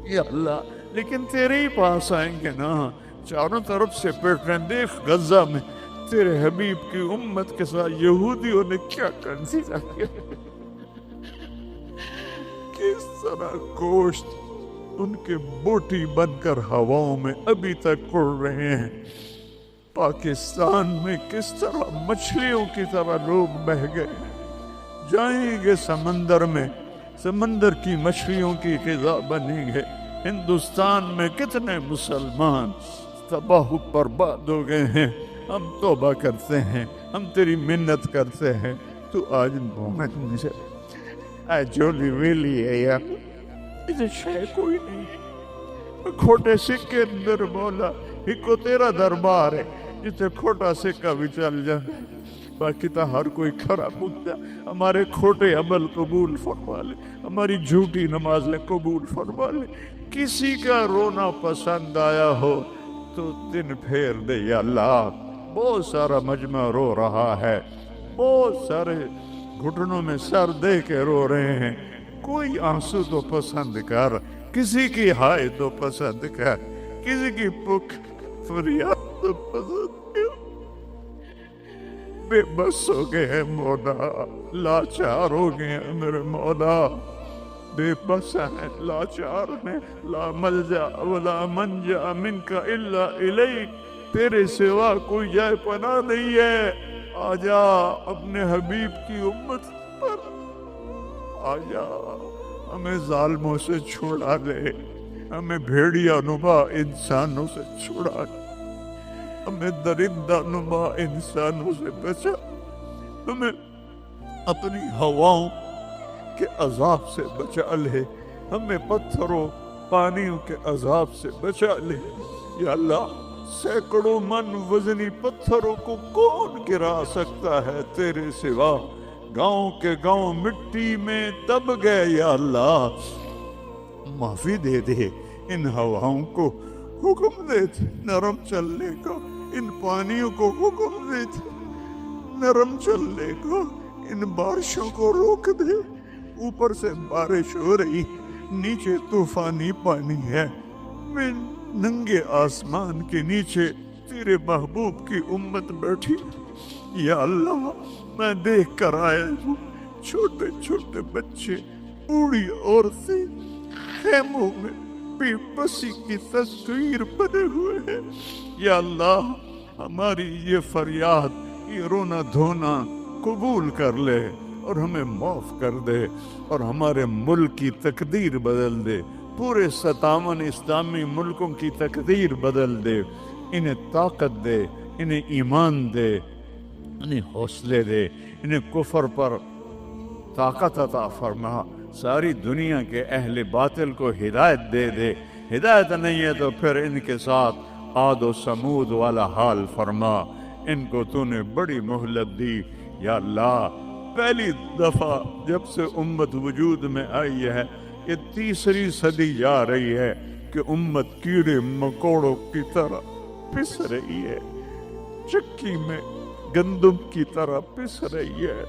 یا اللہ، لیکن تیرے ہی پاس آئیں گے نا۔ چاروں طرف سے پیٹ رہے، دیکھ غزہ میں تیرے حبیب کی امت کے ساتھ یہودیوں نے کیا کنسیزہ کیا، کس طرح گوشت ان کے بوٹی بن کر ہواؤں میں ابھی تک اڑ رہے ہیں۔ پاکستان میں کس طرح مچھلیوں کی طرح لوگ بہہ گئے، جائیں گے سمندر میں، سمندر کی مچھلیوں کی غذا بنیں گے۔ ہندوستان میں کتنے مسلمان تباہ و برباد ہو گئے ہیں۔ ہم توبہ کرتے ہیں، ہم تیری منت کرتے ہیں، تو آج مومن مجھے اے جولی ویلی ہے یا اسے شے کوئی نہیں، کھوٹے سکے اندر مولا ایک کو تیرا دربار ہے جسے کھوٹا سکہ بھی چل جائے، باقی تو ہر کوئی کھڑا پوچھتا۔ ہمارے کھوٹے عمل قبول فرما لے، ہماری جھوٹی نمازیں قبول فرما لے۔ کسی کا رونا پسند آیا ہو تو دن پھیر دے یا اللہ۔ بہت سارا مجمع رو رہا ہے، بہت سارے گھٹنوں میں سر دے کے رو رہے ہیں، کوئی آنسو تو پسند کر، کسی کی ہائے تو پسند کر، کسی کی پک فریاد تو پسند کر۔ بے بس ہو گئے ہیں مولا، لاچار ہو گئے ہیں میرے مولا، بے بس ہیں، لاچار ہیں، لا ملجا ولا منجا منک الا الیک، تیرے سوا کوئی جائے پناہ نہیں ہے۔ آجا اپنے حبیب کی امت پر آجا، ہمیں ظالموں سے چھڑا لے، ہمیں بھیڑیا نما انسانوں سے چھڑا لے، ہمیں درندہ نما انسانوں سے بچا، ہمیں اپنی ہواؤں کے عذاب سے بچا لے، ہمیں پتھروں پانیوں کے عذاب سے بچا لے یا اللہ۔ سینکڑوں من وزنی پتھروں کو کون گرا سکتا ہے تیرے سوا؟ گاؤں کے گاؤں مٹی میں دب گئے یا اللہ، معافی دے دے۔ ان ہواؤں کو حکم دے نرم چلنے کا، ان پانیوں کو حکم دے نرم چلنے کا، ان بارشوں کو روک دے۔ اوپر سے بارش ہو رہی، نیچے طوفانی پانی ہے، میں ننگے آسمان کے نیچے تیرے محبوب کی امت بیٹھی یا اللہ۔ میں دیکھ کر آیا ہوں چھوٹے چھوٹے بچے، بوڑھی عورتیں خیموں میں بے بسی کی تصویر بنے ہوئے ہیں یا اللہ۔ ہماری یہ فریاد، یہ رونا دھونا قبول کر لے اور ہمیں معاف کر دے، اور ہمارے ملک کی تقدیر بدل دے، پورے 57 اسلامی ملکوں کی تقدیر بدل دے۔ انہیں طاقت دے، انہیں ایمان دے، انہیں حوصلے دے، انہیں کفر پر طاقت عطا فرما، ساری دنیا کے اہل باطل کو ہدایت دے دے ہدایت نہیں ہے تو پھر ان کے ساتھ عاد و سمود والا حال فرما، ان کو تو نے بڑی مہلت دی یا اللہ۔ پہلی دفعہ جب سے امت وجود میں آئی ہے، یہ تیسری صدی جا رہی ہے کہ امت کیڑے مکوڑوں کی طرح پس رہی ہے، چکی میں گندم کی طرح پس رہی ہے،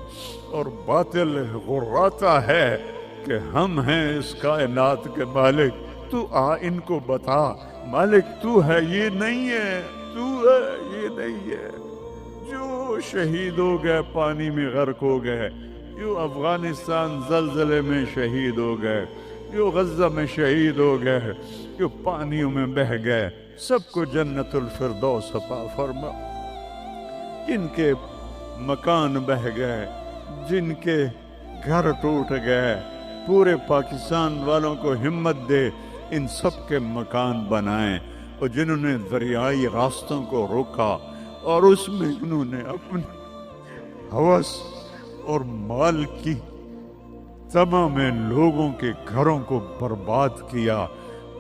اور باطل غراتا ہے کہ ہم ہیں اس کائنات کے مالک۔ تو آ ان کو بتا مالک تو ہے، یہ نہیں ہے، تو ہے، یہ نہیں ہے۔ جو شہید ہو گئے پانی میں غرق ہو گئے، جو افغانستان زلزلے میں شہید ہو گئے، جو غزہ میں شہید ہو گئے، جو پانیوں میں بہہ گئے، سب کو جنت الفردوس عطا فرما۔ جن کے مکان بہہ گئے، جن کے گھر ٹوٹ گئے، پورے پاکستان والوں کو ہمت دے ان سب کے مکان بنائیں، اور جنہوں نے دریائی راستوں کو روکا اور اس میں انہوں نے اپنی ہوس اور مال کی تمام لوگوں کے گھروں کو برباد کیا،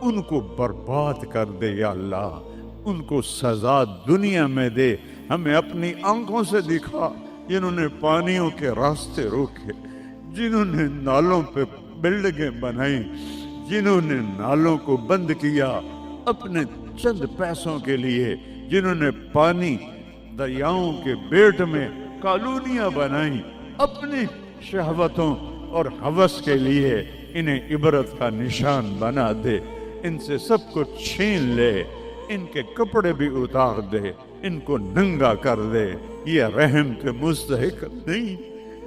ان کو برباد کر دے یا اللہ، ان کو سزا دنیا میں دے، ہمیں اپنی آنکھوں سے دکھا۔ جنہوں نے پانیوں کے راستے روکے، جنہوں نے نالوں پہ بلڈنگیں بنائی، جنہوں نے نالوں کو بند کیا اپنے چند پیسوں کے لیے، جنہوں نے پانی دریاؤں کے بیٹ میں کالونیاں بنائیں اپنی شہوتوں اور ہوس کے لیے، انہیں عبرت کا نشان بنا دے، ان سے سب کو چھین لے، ان کے کپڑے بھی اتار دے، ان کو ننگا کر دے۔ یہ رحم کے مستحق نہیں،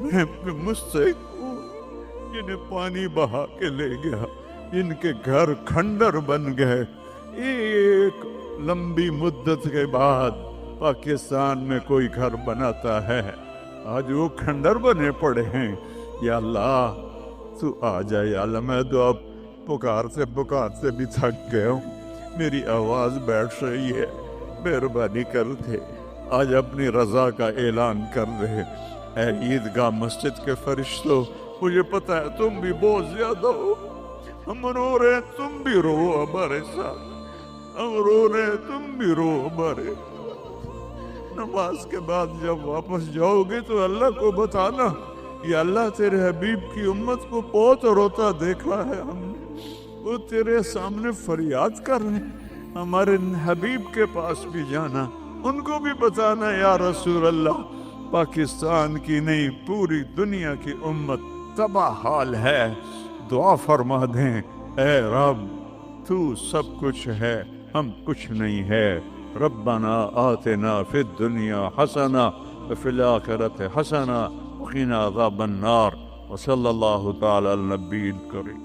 رحم کے مستحق ہوں جنہیں پانی بہا کے لے گیا، جن کے گھر کھنڈر بن گئے۔ ایک لمبی مدت کے بعد پاکستان میں کوئی گھر بناتا ہے، آج وہ کھنڈر بنے پڑے ہیں۔ یا اللہ تو آ جائے یا اللہ، میں تو اب پکارتے بھی تھک گیا ہوں، میری آواز بیٹھ رہی ہے، مہربانی کر دے آج اپنی رضا کا اعلان کر دے۔ اے عیدگاہ مسجد کے فرشتوں، مجھے پتہ ہے تم بھی بہت زیادہ ہو، ہم رو رہے ہیں تم بھی رو ہمارے ساتھ، ہم رو رہے ہیں تم بھی رو ہمارے۔ نماز کے بعد جب واپس جاؤ گے تو اللہ کو بتانا، یا اللہ تیرے حبیب کی امت کو بہت روتا دیکھا ہے ہم نے، وہ تیرے سامنے فریاد کر رہے ہیں، ہمارے حبیب کے پاس بھی جانا، ان کو بھی بتانا یا رسول اللہ پاکستان کی نہیں پوری دنیا کی امت تباہ حال ہے، دعا فرما دیں۔ اے رب تو سب کچھ ہے، ہم کچھ نہیں ہے۔ ربنا آتنا فی الدنیا حسنہ وفی الآخرۃ حسنہ وقنا عذاب النار، وصلی اللہ تعالی علی النبی الکریم۔